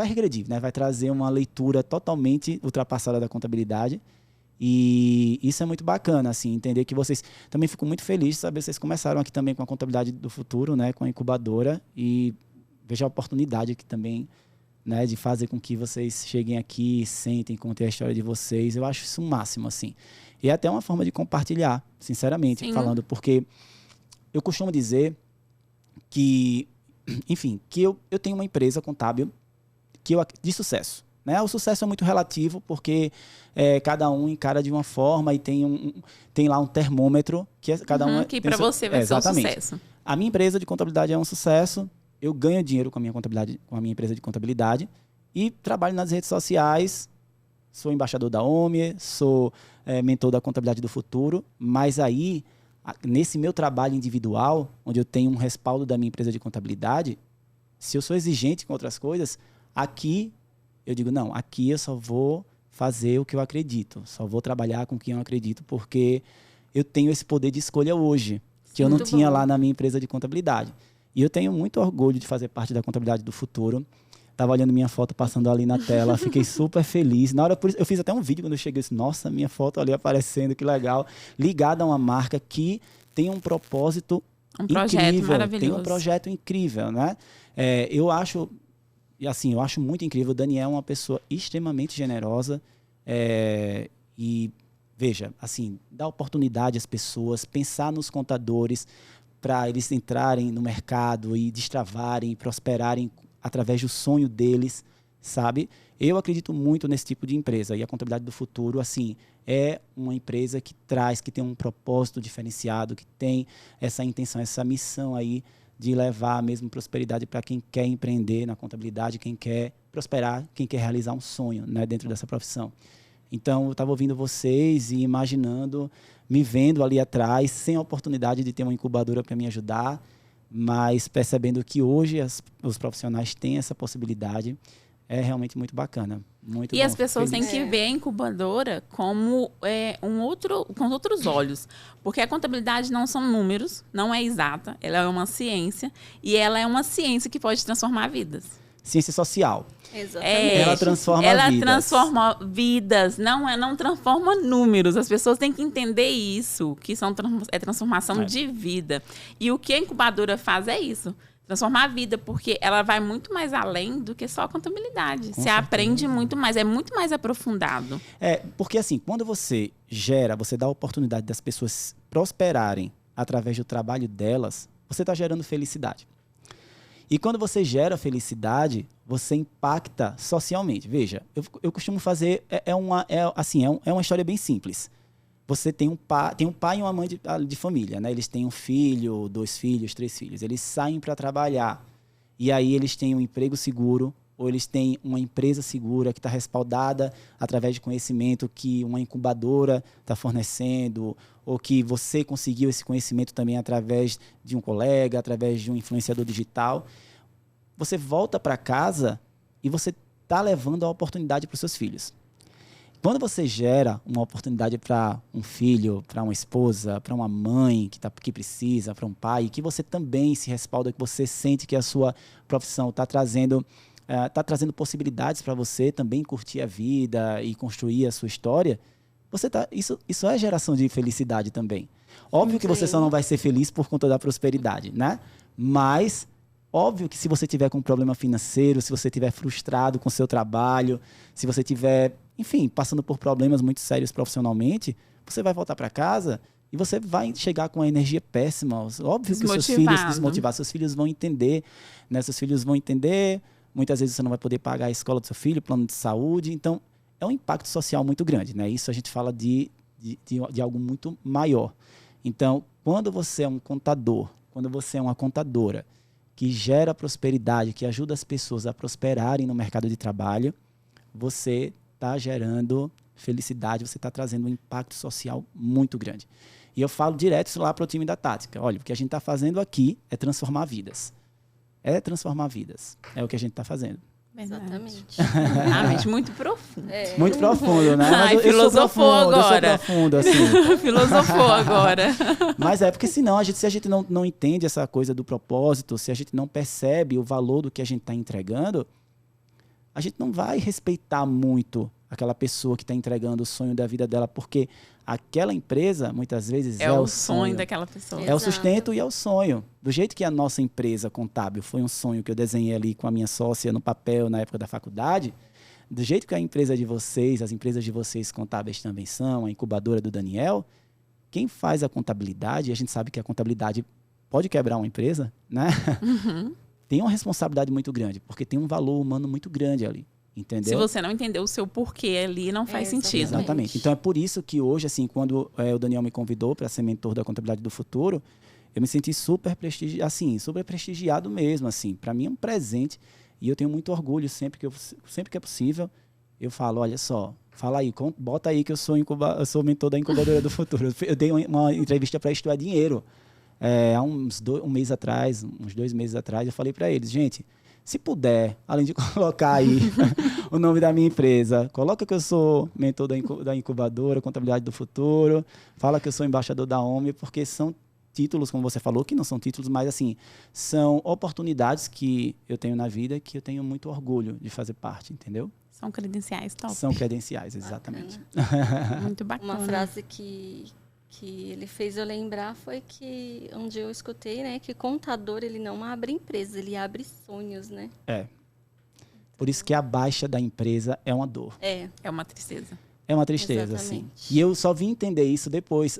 regredir, né? Vai trazer uma leitura totalmente ultrapassada da contabilidade. E isso é muito bacana, assim, entender que vocês... Também fico muito feliz de saber que vocês começaram aqui também com a contabilidade do futuro, né? Com a incubadora. E vejo a oportunidade aqui também, né, de fazer com que vocês cheguem aqui, sentem, contem a história de vocês. Eu acho isso o máximo, assim. E é até uma forma de compartilhar, sinceramente, Sim. falando, porque eu costumo dizer que, enfim, que eu tenho uma empresa contábil de sucesso. Né? O sucesso é muito relativo, porque cada um encara de uma forma e tem lá um termômetro que cada um... que para você vai ser um sucesso. A minha empresa de contabilidade é um sucesso. Eu ganho dinheiro com a minha contabilidade, com a minha empresa de contabilidade e trabalho nas redes sociais. Sou embaixador da OMIE, sou mentor da Contabilidade do Futuro, mas aí, nesse meu trabalho individual, onde eu tenho um respaldo da minha empresa de contabilidade, se eu sou exigente com outras coisas, aqui eu digo, não, aqui eu só vou fazer o que eu acredito, só vou trabalhar com quem eu acredito, porque eu tenho esse poder de escolha hoje, que eu não tinha lá na minha empresa de contabilidade. E eu tenho muito orgulho de fazer parte da Contabilidade do Futuro. Estava olhando minha foto passando ali na tela, fiquei super feliz. Na hora, eu fiz até um vídeo quando eu cheguei, nossa, minha foto ali aparecendo, que legal. Ligada a uma marca que tem um propósito incrível. Tem um projeto incrível, né? Eu acho muito incrível. O Daniel é uma pessoa extremamente generosa e, veja, assim, dá oportunidade às pessoas, pensar nos contadores para eles entrarem no mercado e destravarem, prosperarem através do sonho deles, sabe? Eu acredito muito nesse tipo de empresa. E a Contabilidade do Futuro, assim, é uma empresa que tem um propósito diferenciado, que tem essa intenção, essa missão aí de levar mesmo prosperidade para quem quer empreender na contabilidade, quem quer prosperar, quem quer realizar um sonho, né, dentro dessa profissão. Então, eu estava ouvindo vocês e imaginando, me vendo ali atrás, sem a oportunidade de ter uma incubadora para me ajudar, mas percebendo que hoje os profissionais têm essa possibilidade, é realmente muito bacana. Muito e bom, as pessoas têm que ver a incubadora como com outros olhos. Porque a contabilidade não são números, não é exata, ela é uma ciência, e ela é uma ciência que pode transformar vidas. Ciência social. Exatamente. Ela transforma vidas. Ela transforma vidas, não transforma números. As pessoas têm que entender isso, que é transformação de vida. E o que a incubadora faz é isso. Transformar a vida, porque ela vai muito mais além do que só a contabilidade. Você aprende muito mais, é muito mais aprofundado. Porque assim, quando você dá a oportunidade das pessoas prosperarem através do trabalho delas, você está gerando felicidade. E quando você gera felicidade, você impacta socialmente. Veja, eu costumo fazer, é uma história bem simples. Você tem um pai e uma mãe de família, né? Eles têm um filho, 2 filhos, 3 filhos. Eles saem para trabalhar e aí eles têm um emprego seguro ou eles têm uma empresa segura que está respaldada através de conhecimento que uma incubadora está fornecendo ou que você conseguiu esse conhecimento também através de um colega, através de um influenciador digital. Você volta para casa e você está levando a oportunidade para os seus filhos. Quando você gera uma oportunidade para um filho, para uma esposa, para uma mãe que precisa, para um pai, que você também se respalda, que você sente que a sua profissão está trazendo possibilidades para você também curtir a vida e construir a sua história, isso é geração de felicidade também. Óbvio que você só não vai ser feliz por conta da prosperidade, né? Mas óbvio que se você tiver com um problema financeiro, se você estiver frustrado com o seu trabalho, se você tiver, enfim, passando por problemas muito sérios profissionalmente, você vai voltar para casa e você vai chegar com uma energia péssima. Óbvio que os seus filhos se desmotivar, seus filhos vão entender, né? Seus filhos vão entender, muitas vezes você não vai poder pagar a escola do seu filho, plano de saúde, então é um impacto social muito grande, né? Isso a gente fala de algo muito maior. Então, quando você é um contador, quando você é uma contadora que gera prosperidade, que ajuda as pessoas a prosperarem no mercado de trabalho, você está gerando felicidade, você está trazendo um impacto social muito grande. E eu falo direto isso lá para o time da Tática. Olha, o que a gente está fazendo aqui é transformar vidas. É transformar vidas. É o que a gente está fazendo. Exatamente. Realmente muito profundo. Muito profundo, né? Ai, filosofou agora. Eu sou profundo, assim. Filosofou agora. Mas porque senão, se a gente não entende essa coisa do propósito, se a gente não percebe o valor do que a gente está entregando, a gente não vai respeitar muito aquela pessoa que está entregando o sonho da vida dela, porque aquela empresa, muitas vezes, É o sonho daquela pessoa. É o sustento e é o sonho. Do jeito que a nossa empresa contábil foi um sonho que eu desenhei ali com a minha sócia no papel na época da faculdade, do jeito que a empresa de vocês, as empresas de vocês contábeis também são, a incubadora do Daniel, quem faz a contabilidade, a gente sabe que a contabilidade pode quebrar uma empresa, né? Tem uma responsabilidade muito grande, porque tem um valor humano muito grande ali. Entendeu? Se você não entender o seu porquê ali, não faz sentido. Exatamente. Então, é por isso que hoje, assim, quando o Daniel me convidou para ser mentor da Contabilidade do Futuro, eu me senti super prestigiado mesmo, assim. Para mim é um presente e eu tenho muito orgulho sempre que é possível. Eu falo, olha só, fala aí, bota aí que eu sou mentor da Incubadora do Futuro. Eu dei uma entrevista para Isto é Dinheiro. Há uns 2 meses atrás, eu falei para eles, gente, se puder, além de colocar aí o nome da minha empresa, coloca que eu sou mentor da incubadora, Contabilidade do Futuro, fala que eu sou embaixador da OMI, porque são títulos, como você falou, que não são títulos, mas assim, são oportunidades que eu tenho na vida que eu tenho muito orgulho de fazer parte, entendeu? São credenciais top. São credenciais, exatamente. Muito bacana. Uma frase que ele fez eu lembrar foi que onde eu escutei, né, que contador ele não abre empresa, ele abre sonhos, né? Por isso que a baixa da empresa é uma dor. É uma tristeza. É uma tristeza, assim. E eu só vim entender isso depois.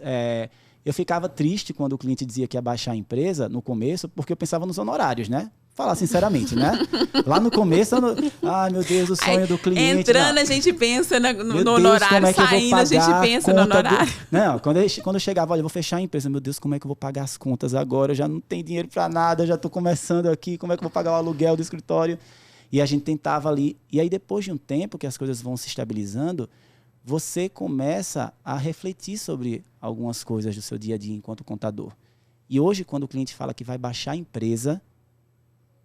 Eu ficava triste quando o cliente dizia que ia baixar a empresa no começo, porque eu pensava nos honorários, né? Falar sinceramente, né? Lá no começo, meu Deus, o sonho do cliente. Entrando, a gente pensa no honorário, saindo, a gente pensa no honorário. Não, quando eu chegava, olha, eu vou fechar a empresa, meu Deus, como é que eu vou pagar as contas agora? Eu já não tenho dinheiro para nada, já estou começando aqui, como é que eu vou pagar o aluguel do escritório? E a gente tentava ali. E aí, depois de um tempo que as coisas vão se estabilizando, você começa a refletir sobre algumas coisas do seu dia a dia enquanto contador. E hoje, quando o cliente fala que vai baixar a empresa,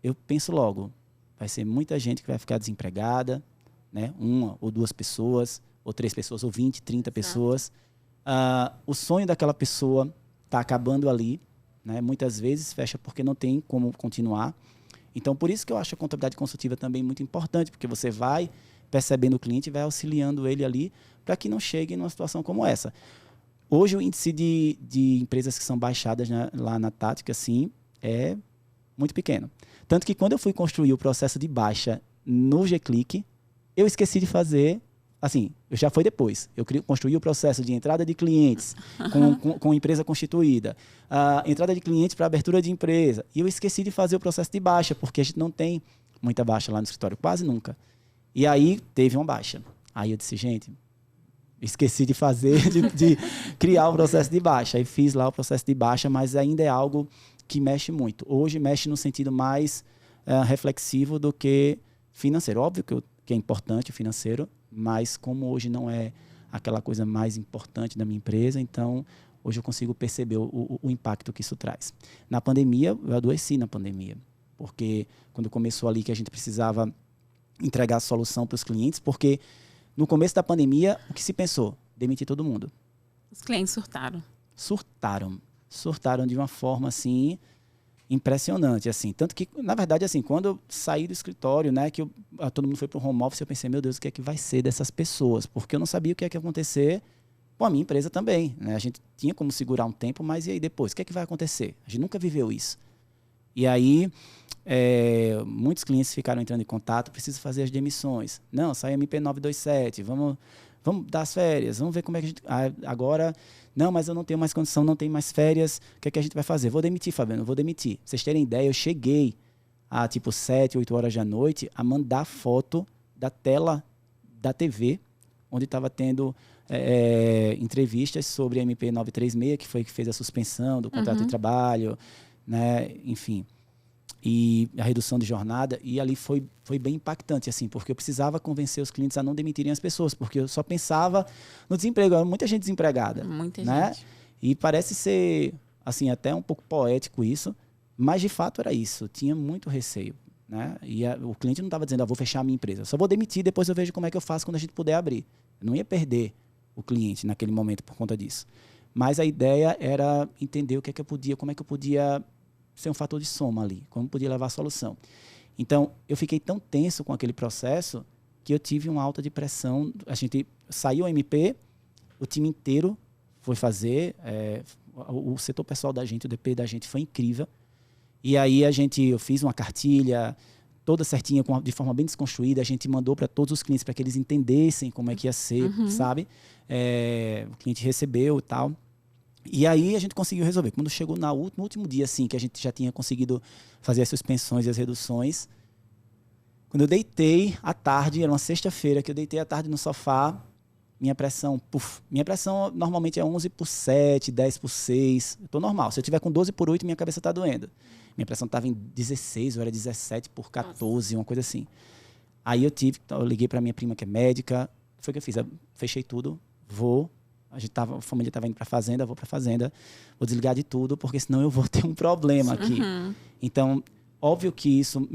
eu penso logo, vai ser muita gente que vai ficar desempregada, né? 1 ou 2 pessoas, ou 3 pessoas, ou 20, 30 pessoas. O sonho daquela pessoa está acabando ali, né? Muitas vezes fecha porque não tem como continuar. Então, por isso que eu acho a contabilidade consultiva também muito importante, porque você vai percebendo o cliente e vai auxiliando ele ali para que não chegue numa situação como essa. Hoje, o índice de empresas que são baixadas, né, lá na Tática, sim, é muito pequeno. Tanto que quando eu fui construir o processo de baixa no G-Click, eu esqueci de fazer, assim, já foi depois. Eu construí o processo de entrada de clientes com empresa constituída, entrada de clientes para abertura de empresa. E eu esqueci de fazer o processo de baixa, porque a gente não tem muita baixa lá no escritório, quase nunca. E aí teve uma baixa. Aí eu disse, gente, esqueci de fazer, de criar o processo de baixa. Aí fiz lá o processo de baixa, mas ainda é algo que mexe muito. Hoje mexe no sentido mais reflexivo do que financeiro. Óbvio que é importante o financeiro, mas como hoje não é aquela coisa mais importante da minha empresa, então hoje eu consigo perceber o impacto que isso traz. Na pandemia, eu adoeci na pandemia, porque quando começou ali que a gente precisava entregar a solução para os clientes, porque no começo da pandemia, o que se pensou? Demitir todo mundo. Os clientes surtaram. Surtaram de uma forma, assim, impressionante, assim. Tanto que, na verdade, assim, quando eu saí do escritório, né, que todo mundo foi para o home office, eu pensei, meu Deus, o que é que vai ser dessas pessoas? Porque eu não sabia o que é que ia acontecer com a minha empresa também, né? A gente tinha como segurar um tempo, mas e aí depois? O que é que vai acontecer? A gente nunca viveu isso. E aí, muitos clientes ficaram entrando em contato, preciso fazer as demissões. Não, sai MP927, vamos dar as férias, vamos ver como é que a gente... agora... Não, mas eu não tenho mais condição, não tenho mais férias. O que é que a gente vai fazer? Vou demitir, Fabiano, vou demitir. Pra vocês terem ideia, eu cheguei a 7, 8 horas da noite a mandar foto da tela da TV, onde estava tendo entrevistas sobre a MP 936, que foi que fez a suspensão do contrato de trabalho, né? Enfim. E a redução de jornada, e ali foi bem impactante, assim, porque eu precisava convencer os clientes a não demitirem as pessoas, porque eu só pensava no desemprego, muita gente desempregada. Muita né? gente. E parece ser, assim, até um pouco poético isso, mas de fato era isso, tinha muito receio, né? E o cliente não estava dizendo, vou fechar a minha empresa, eu só vou demitir, depois eu vejo como é que eu faço quando a gente puder abrir. Eu não ia perder o cliente naquele momento por conta disso. Mas a ideia era entender o que é que eu podia, como é que eu podia ser um fator de soma ali, como podia levar a solução. Então, eu fiquei tão tenso com aquele processo que eu tive uma alta de pressão. A gente saiu o MP, o time inteiro foi fazer, o setor pessoal da gente, o DP da gente foi incrível. E aí eu fiz uma cartilha toda certinha, de forma bem desconstruída. A gente mandou para todos os clientes para que eles entendessem como é que ia ser, sabe? O cliente recebeu e tal. E aí a gente conseguiu resolver. Quando chegou no último dia, assim, que a gente já tinha conseguido fazer as suspensões e as reduções, quando eu deitei à tarde, era uma sexta-feira, que eu deitei à tarde no sofá, minha pressão normalmente é 11 por 7, 10 por 6. Eu tô normal. Se eu tiver com 12 por 8, minha cabeça tá doendo. Minha pressão estava em 16, ou era 17 por 14, uma coisa assim. Aí eu liguei para minha prima que é médica. Foi o que eu fiz. Eu fechei tudo, a família estava indo para a fazenda, vou para a fazenda, vou desligar de tudo, porque senão eu vou ter um problema aqui. Então, óbvio que isso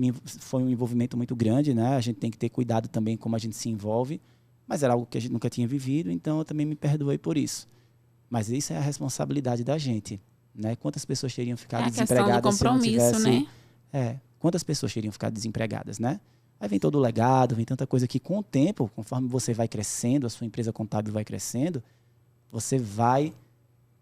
foi um envolvimento muito grande, né? A gente tem que ter cuidado também como a gente se envolve, mas era algo que a gente nunca tinha vivido, então eu também me perdoei por isso. Mas isso é a responsabilidade da gente, né? Quantas pessoas teriam ficado desempregadas se não tivesse... né? Quantas pessoas teriam ficado desempregadas, né? Aí vem todo o legado, vem tanta coisa que com o tempo, conforme você vai crescendo, a sua empresa contábil vai crescendo, você vai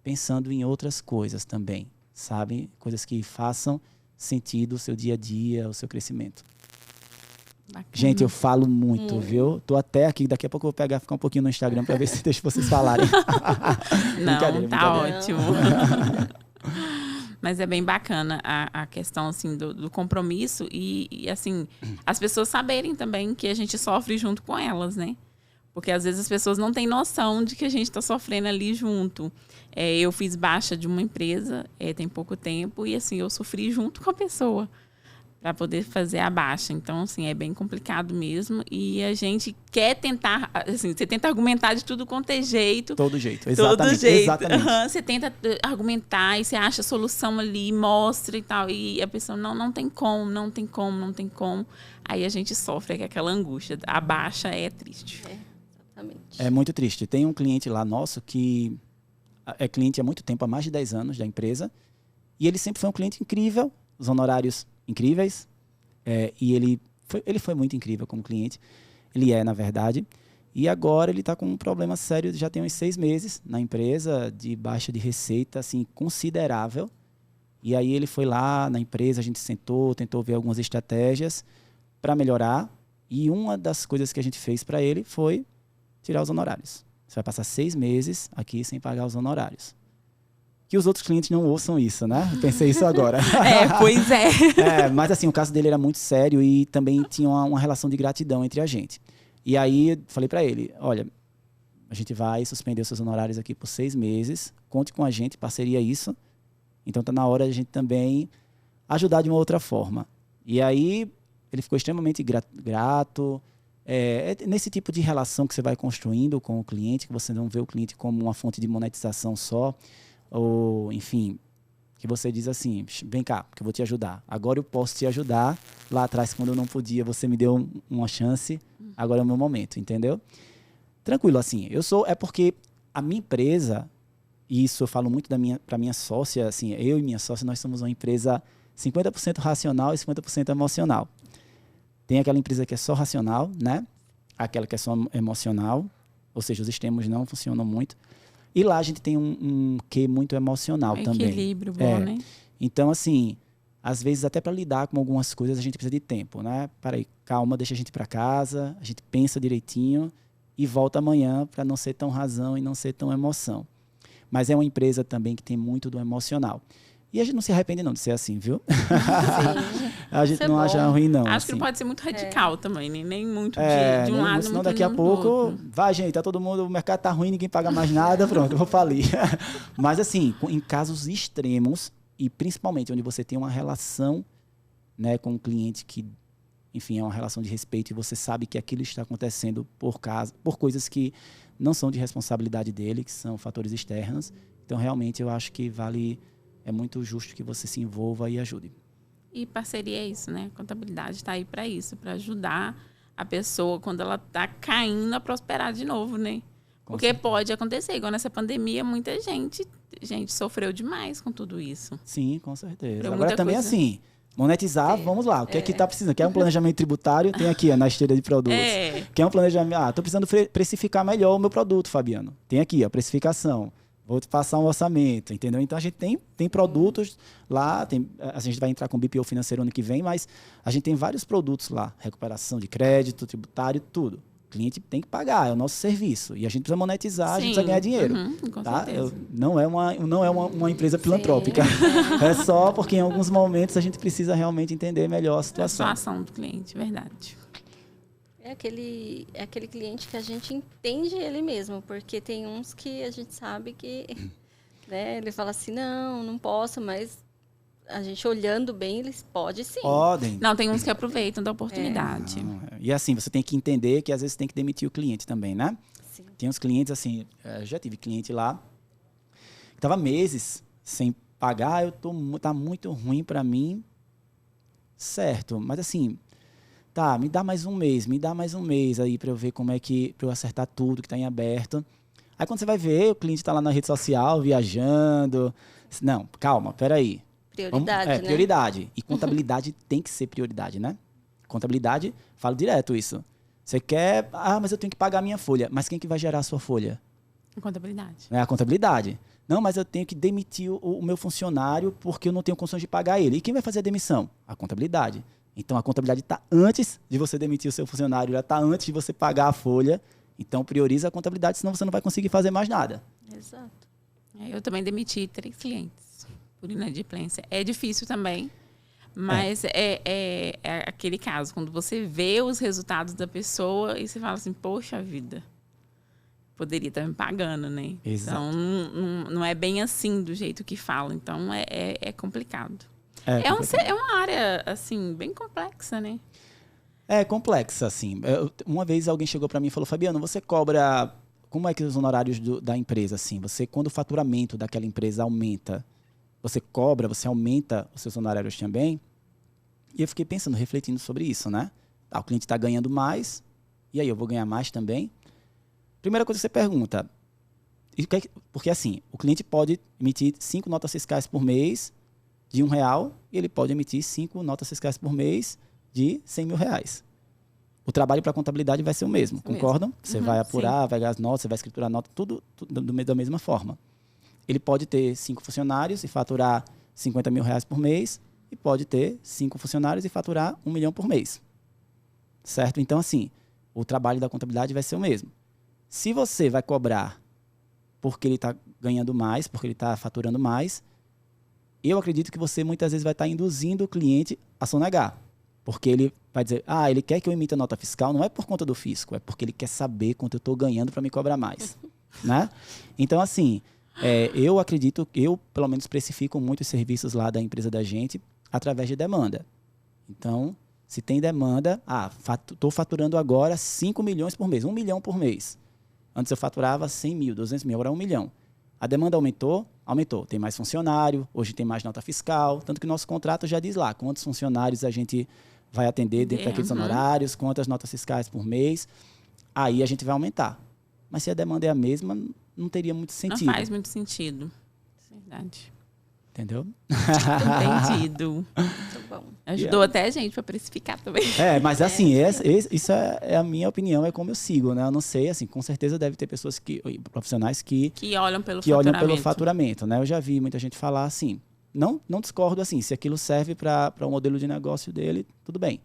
pensando em outras coisas também, sabe? Coisas que façam sentido o seu dia a dia, o seu crescimento. Bacana. Gente, eu falo muito, viu? Tô até aqui, daqui a pouco eu vou ficar um pouquinho no Instagram para ver se deixa vocês falarem. Não, tá ótimo. Mas é bem bacana a questão assim, do compromisso e assim, as pessoas saberem também que a gente sofre junto com elas, né? Porque às vezes as pessoas não têm noção de que a gente está sofrendo ali junto. Eu fiz baixa de uma empresa tem pouco tempo e assim, eu sofri junto com a pessoa para poder fazer a baixa. Então, assim, é bem complicado mesmo. E a gente quer tentar, assim, você tenta argumentar de tudo quanto é jeito. Todo jeito, exatamente. Todo jeito. Exatamente. Você tenta argumentar e você acha a solução ali, mostra e tal. E a pessoa, não tem como, não tem como, não tem como. Aí a gente sofre com aquela angústia. A baixa é triste. Exatamente. É muito triste. Tem um cliente lá nosso que é cliente há muito tempo, há mais de 10 anos da empresa. E ele sempre foi um cliente incrível, os honorários incríveis, e ele foi muito incrível como cliente. Ele na verdade, e agora ele está com um problema sério, já tem uns 6 meses na empresa, de baixa de receita, assim, considerável. E aí ele foi lá na empresa, a gente sentou, tentou ver algumas estratégias para melhorar, e uma das coisas que a gente fez para ele foi tirar os honorários. Você vai passar 6 meses aqui sem pagar os honorários. Que os outros clientes não ouçam isso, né? Eu pensei isso agora. Pois é. Mas assim, o caso dele era muito sério e também tinha uma relação de gratidão entre a gente. E aí, falei para ele, olha, a gente vai suspender os seus honorários aqui por 6 meses, conte com a gente, parceria isso. Então tá na hora de a gente também ajudar de uma outra forma. E aí, ele ficou extremamente grato. Nesse tipo de relação que você vai construindo com o cliente, que você não vê o cliente como uma fonte de monetização só, ou, enfim, que você diz assim, vem cá, que eu vou te ajudar. Agora eu posso te ajudar. Lá atrás, quando eu não podia, você me deu uma chance. Agora é o meu momento, entendeu? Tranquilo, assim. É porque a minha empresa, e isso eu falo muito para minha sócia, assim, eu e minha sócia, nós somos uma empresa 50% racional e 50% emocional. Tem aquela empresa que é só racional, né? Aquela que é só emocional, ou seja, os extremos não funcionam muito. E lá a gente tem um quê muito emocional também. Equilíbrio bom, né? Então, assim, às vezes até para lidar com algumas coisas a gente precisa de tempo, né? Peraí, calma, deixa a gente para casa, a gente pensa direitinho e volta amanhã para não ser tão razão e não ser tão emoção. Mas é uma empresa também que tem muito do emocional. E a gente não se arrepende não de ser assim, viu? Sim. A gente não acha ruim, não. Acho assim. que não pode ser muito radical também, nem muito de um nem lado, muito, senão muito daqui a no pouco, outro. vai, gente, tá todo mundo, o mercado tá ruim, ninguém paga mais nada, pronto, eu vou falir. Mas assim, em casos extremos, e principalmente onde você tem uma relação, né, com o cliente que, enfim, é uma relação de respeito e você sabe que aquilo está acontecendo por coisas que não são de responsabilidade dele, que são fatores externos. Então, realmente, eu acho que é muito justo que você se envolva e ajude. E parceria é isso, né? A contabilidade está aí para isso, para ajudar a pessoa quando ela está caindo a prosperar de novo, né? Porque pode acontecer, igual nessa pandemia, muita gente sofreu demais com tudo isso. Sim, com certeza. Agora Agora também assim, monetizar, vamos lá. O que é que está precisando? Quer um planejamento tributário? Tem aqui, na esteira de produtos. Quer um planejamento? Estou precisando precificar melhor o meu produto, Fabiano. Tem aqui, a precificação. vou te passar um orçamento, entendeu? Então, a gente tem produtos lá, a gente vai entrar com o BPO financeiro ano que vem, mas a gente tem vários produtos lá, recuperação de crédito, tributário, tudo. O cliente tem que pagar, é o nosso serviço. E a gente precisa monetizar, a gente precisa ganhar dinheiro. Com tá? certeza. Não é uma empresa filantrópica. É só porque em alguns momentos a gente precisa realmente entender melhor a situação. A situação do cliente, verdade. É aquele cliente que a gente entende ele mesmo, porque tem uns que a gente sabe que, né, ele fala assim, não posso, mas a gente olhando bem, eles podem sim. Podem. Não, tem uns que aproveitam da oportunidade. E assim, você tem que entender que às vezes tem que demitir o cliente também, né? Sim. Tem uns clientes assim, já tive cliente lá, que estava meses sem pagar, tá muito ruim para mim, certo, mas assim... Tá, me dá mais um mês aí para eu ver como é que... Para eu acertar tudo que está em aberto. Aí quando você vai ver, o cliente está lá na rede social, viajando. Não, calma, peraí. Prioridade, né? Prioridade. E contabilidade tem que ser prioridade, né? Contabilidade, falo direto isso. Você quer... mas eu tenho que pagar a minha folha. Mas quem que vai gerar a sua folha? Contabilidade. É a contabilidade. Não, mas eu tenho que demitir o meu funcionário porque eu não tenho condições de pagar ele. E quem vai fazer a demissão? A contabilidade. Então, a contabilidade está antes de você demitir o seu funcionário, ela está antes de você pagar a folha. Então, prioriza a contabilidade, senão você não vai conseguir fazer mais nada. Exato. Eu também demiti 3 clientes por inadimplência. É difícil também, mas é aquele caso, quando você vê os resultados da pessoa e você fala assim, poxa vida, poderia estar me pagando, né? Exato. Então, não é bem assim do jeito que fala. Então, é complicado. É uma área, assim, bem complexa, né? É complexa, assim. Uma vez alguém chegou para mim e falou, Fabiano, você cobra... Como é que os honorários da empresa, assim? Quando o faturamento daquela empresa aumenta, você aumenta os seus honorários também? E eu fiquei pensando, refletindo sobre isso, né? O cliente está ganhando mais, e aí eu vou ganhar mais também? Primeira coisa que você pergunta, porque assim, o cliente pode emitir 5 notas fiscais por mês de R$1, e ele pode emitir 5 notas fiscais por mês de R$100 mil. O trabalho para a contabilidade vai ser o mesmo, concordam? Você vai apurar, vai ganhar as notas, você vai escriturar a nota, tudo da mesma forma. Ele pode ter 5 funcionários e faturar R$50 mil por mês, e pode ter 5 funcionários e faturar R$1 milhão por mês. Certo? Então, assim, o trabalho da contabilidade vai ser o mesmo. Se você vai cobrar porque ele está ganhando mais, porque ele está faturando mais, eu acredito que você muitas vezes vai estar induzindo o cliente a sonegar. Porque ele vai dizer, ele quer que eu emita nota fiscal, não é por conta do fisco, é porque ele quer saber quanto eu estou ganhando para me cobrar mais. Né? Então, assim, eu acredito, eu pelo menos precifico muitos serviços lá da empresa da gente através de demanda. Então, se tem demanda, estou faturando agora 5 milhões por mês, 1 milhão por mês. Antes eu faturava 100 mil, 200 mil, agora 1 milhão. A demanda aumentou? Aumentou. Tem mais funcionário, hoje tem mais nota fiscal, tanto que nosso contrato já diz lá quantos funcionários a gente vai atender dentro daqueles honorários, quantas notas fiscais por mês. Aí a gente vai aumentar. Mas se a demanda é a mesma, não teria muito sentido. Não faz muito sentido. Verdade. Entendeu? Entendido. Muito bom. Ajudou até a gente para precificar também. Mas assim, isso é a minha opinião, é como eu sigo, né? Eu não sei, assim, com certeza deve ter pessoas profissionais que olham pelo faturamento, né? Eu já vi muita gente falar assim, não discordo assim, se aquilo serve para o modelo de negócio dele, tudo bem.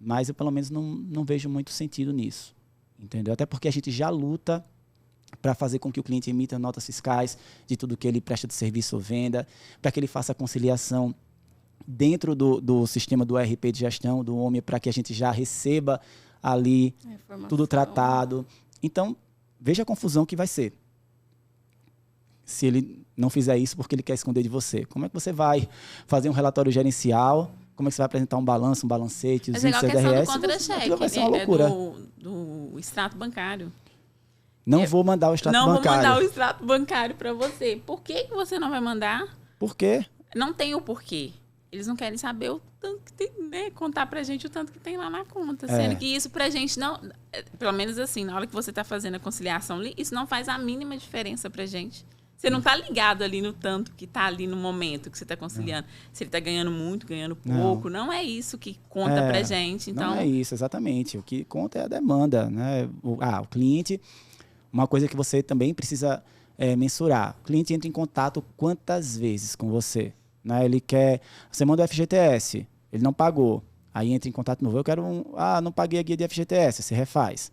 Mas eu pelo menos não vejo muito sentido nisso, entendeu? Até porque a gente já luta para fazer com que o cliente emita notas fiscais de tudo que ele presta de serviço ou venda, para que ele faça a conciliação dentro do sistema do ERP de gestão, do OMI, para que a gente já receba ali tudo tratado. Então, veja a confusão que vai ser. Se ele não fizer isso porque ele quer esconder de você. Como é que você vai fazer um relatório gerencial? Como é que você vai apresentar um balanço, um balancete, os índices CDRS? Mas é igual a questão do contra-cheque, vai ser uma loucura. Do extrato bancário. Não vou mandar o extrato bancário. Não vou mandar o extrato bancário para você. Por que você não vai mandar? Por quê? Não tem o porquê. Eles não querem saber o tanto que tem, né? Contar pra gente o tanto que tem lá na conta. Sendo que isso pra gente não... Pelo menos assim, na hora que você tá fazendo a conciliação ali, isso não faz a mínima diferença pra gente. Você não tá ligado ali no tanto que tá ali no momento que você tá conciliando. Se ele tá ganhando muito, ganhando pouco. Não é isso que conta pra gente. Então... Não é isso, exatamente. O que conta é a demanda, né? O cliente... Uma coisa que você também precisa mensurar. O cliente entra em contato quantas vezes com você? Né? Ele quer... Você manda o FGTS, ele não pagou. Aí entra em contato de novo. Eu quero não paguei a guia de FGTS, você refaz.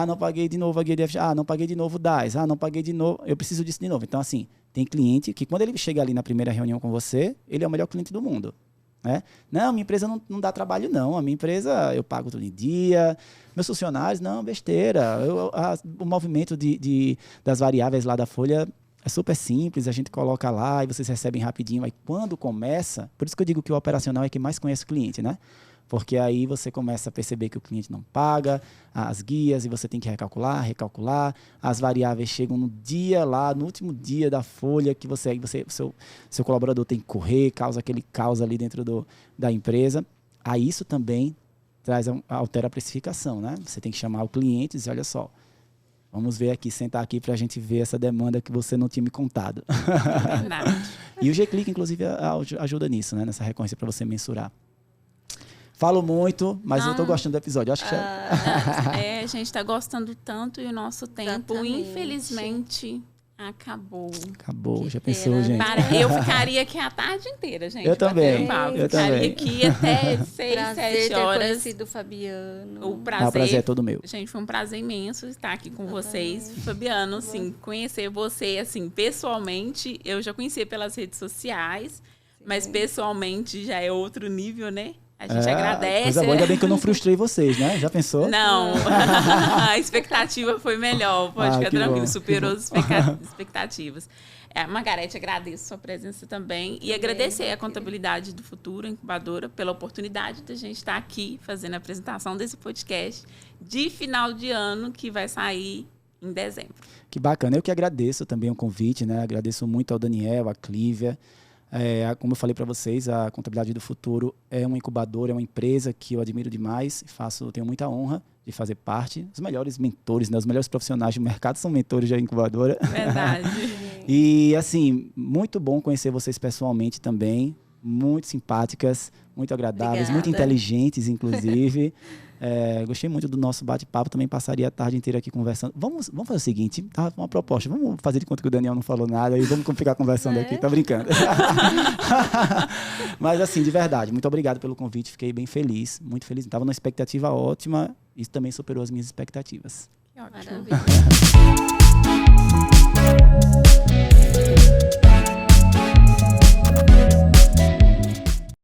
Não paguei de novo a guia de FGTS. Não paguei de novo o DAS. Não paguei de novo. Eu preciso disso de novo. Então, assim, tem cliente que quando ele chega ali na primeira reunião com você, ele é o melhor cliente do mundo. Né? Não, minha empresa não dá trabalho, não. A minha empresa, eu pago tudo em dia. Meus funcionários, não, besteira. O movimento das variáveis lá da folha é super simples. A gente coloca lá e vocês recebem rapidinho. Aí, quando começa... Por isso que eu digo que o operacional é quem mais conhece o cliente, né? Porque aí você começa a perceber que o cliente não paga as guias e você tem que recalcular. As variáveis chegam no dia lá, no último dia da folha, que seu colaborador tem que correr, causa aquele caos ali dentro da empresa. Aí isso também altera a precificação, né? Você tem que chamar o cliente e dizer, olha só, vamos ver aqui, sentar aqui para a gente ver essa demanda que você não tinha me contado. E o G-Click, inclusive, ajuda nisso, né? Nessa recorrência para você mensurar. Falo muito, mas eu tô gostando do episódio. Acho que a gente está gostando tanto e o nosso tempo, infelizmente, acabou. Acabou, já pensou, gente? Eu ficaria aqui a tarde inteira, gente. Eu também. Ficaria aqui até 6, 7 horas. Ter conhecido o Fabiano. O prazer é todo meu. Gente, foi um prazer imenso estar aqui com vocês. Fabiano, assim, conhecer você, assim, pessoalmente, eu já conhecia pelas redes sociais, mas pessoalmente já é outro nível, né? A gente agradece. Coisa boa, ainda bem que eu não frustrei vocês, né? Já pensou? Não. A expectativa foi melhor. Pode ficar tranquilo. Superou as expectativas. Margarete, agradeço a sua presença também. E agradecer a Contabilidade do Futuro, a incubadora, pela oportunidade de a gente estar aqui fazendo a apresentação desse podcast de final de ano, que vai sair em dezembro. Que bacana. Eu que agradeço também o convite, né? Agradeço muito ao Daniel, à Clívia. Como eu falei para vocês, a Contabilidade do Futuro é uma incubadora, é uma empresa que eu admiro demais. Tenho muita honra de fazer parte. Os melhores mentores, né? Os melhores profissionais do mercado são mentores da incubadora. Verdade. E, assim, muito bom conhecer vocês pessoalmente também. Muito simpáticas, muito agradáveis, Obrigada. muito inteligentes, inclusive. Gostei muito do nosso bate-papo, também passaria a tarde inteira aqui conversando. Vamos fazer o seguinte, tá? Uma proposta, vamos fazer de conta que o Daniel não falou nada e vamos ficar conversando aqui, tá brincando. Mas assim, de verdade, muito obrigado pelo convite, fiquei bem feliz, muito feliz. Estava numa expectativa ótima e também superou as minhas expectativas. Que ótimo. Maravilha.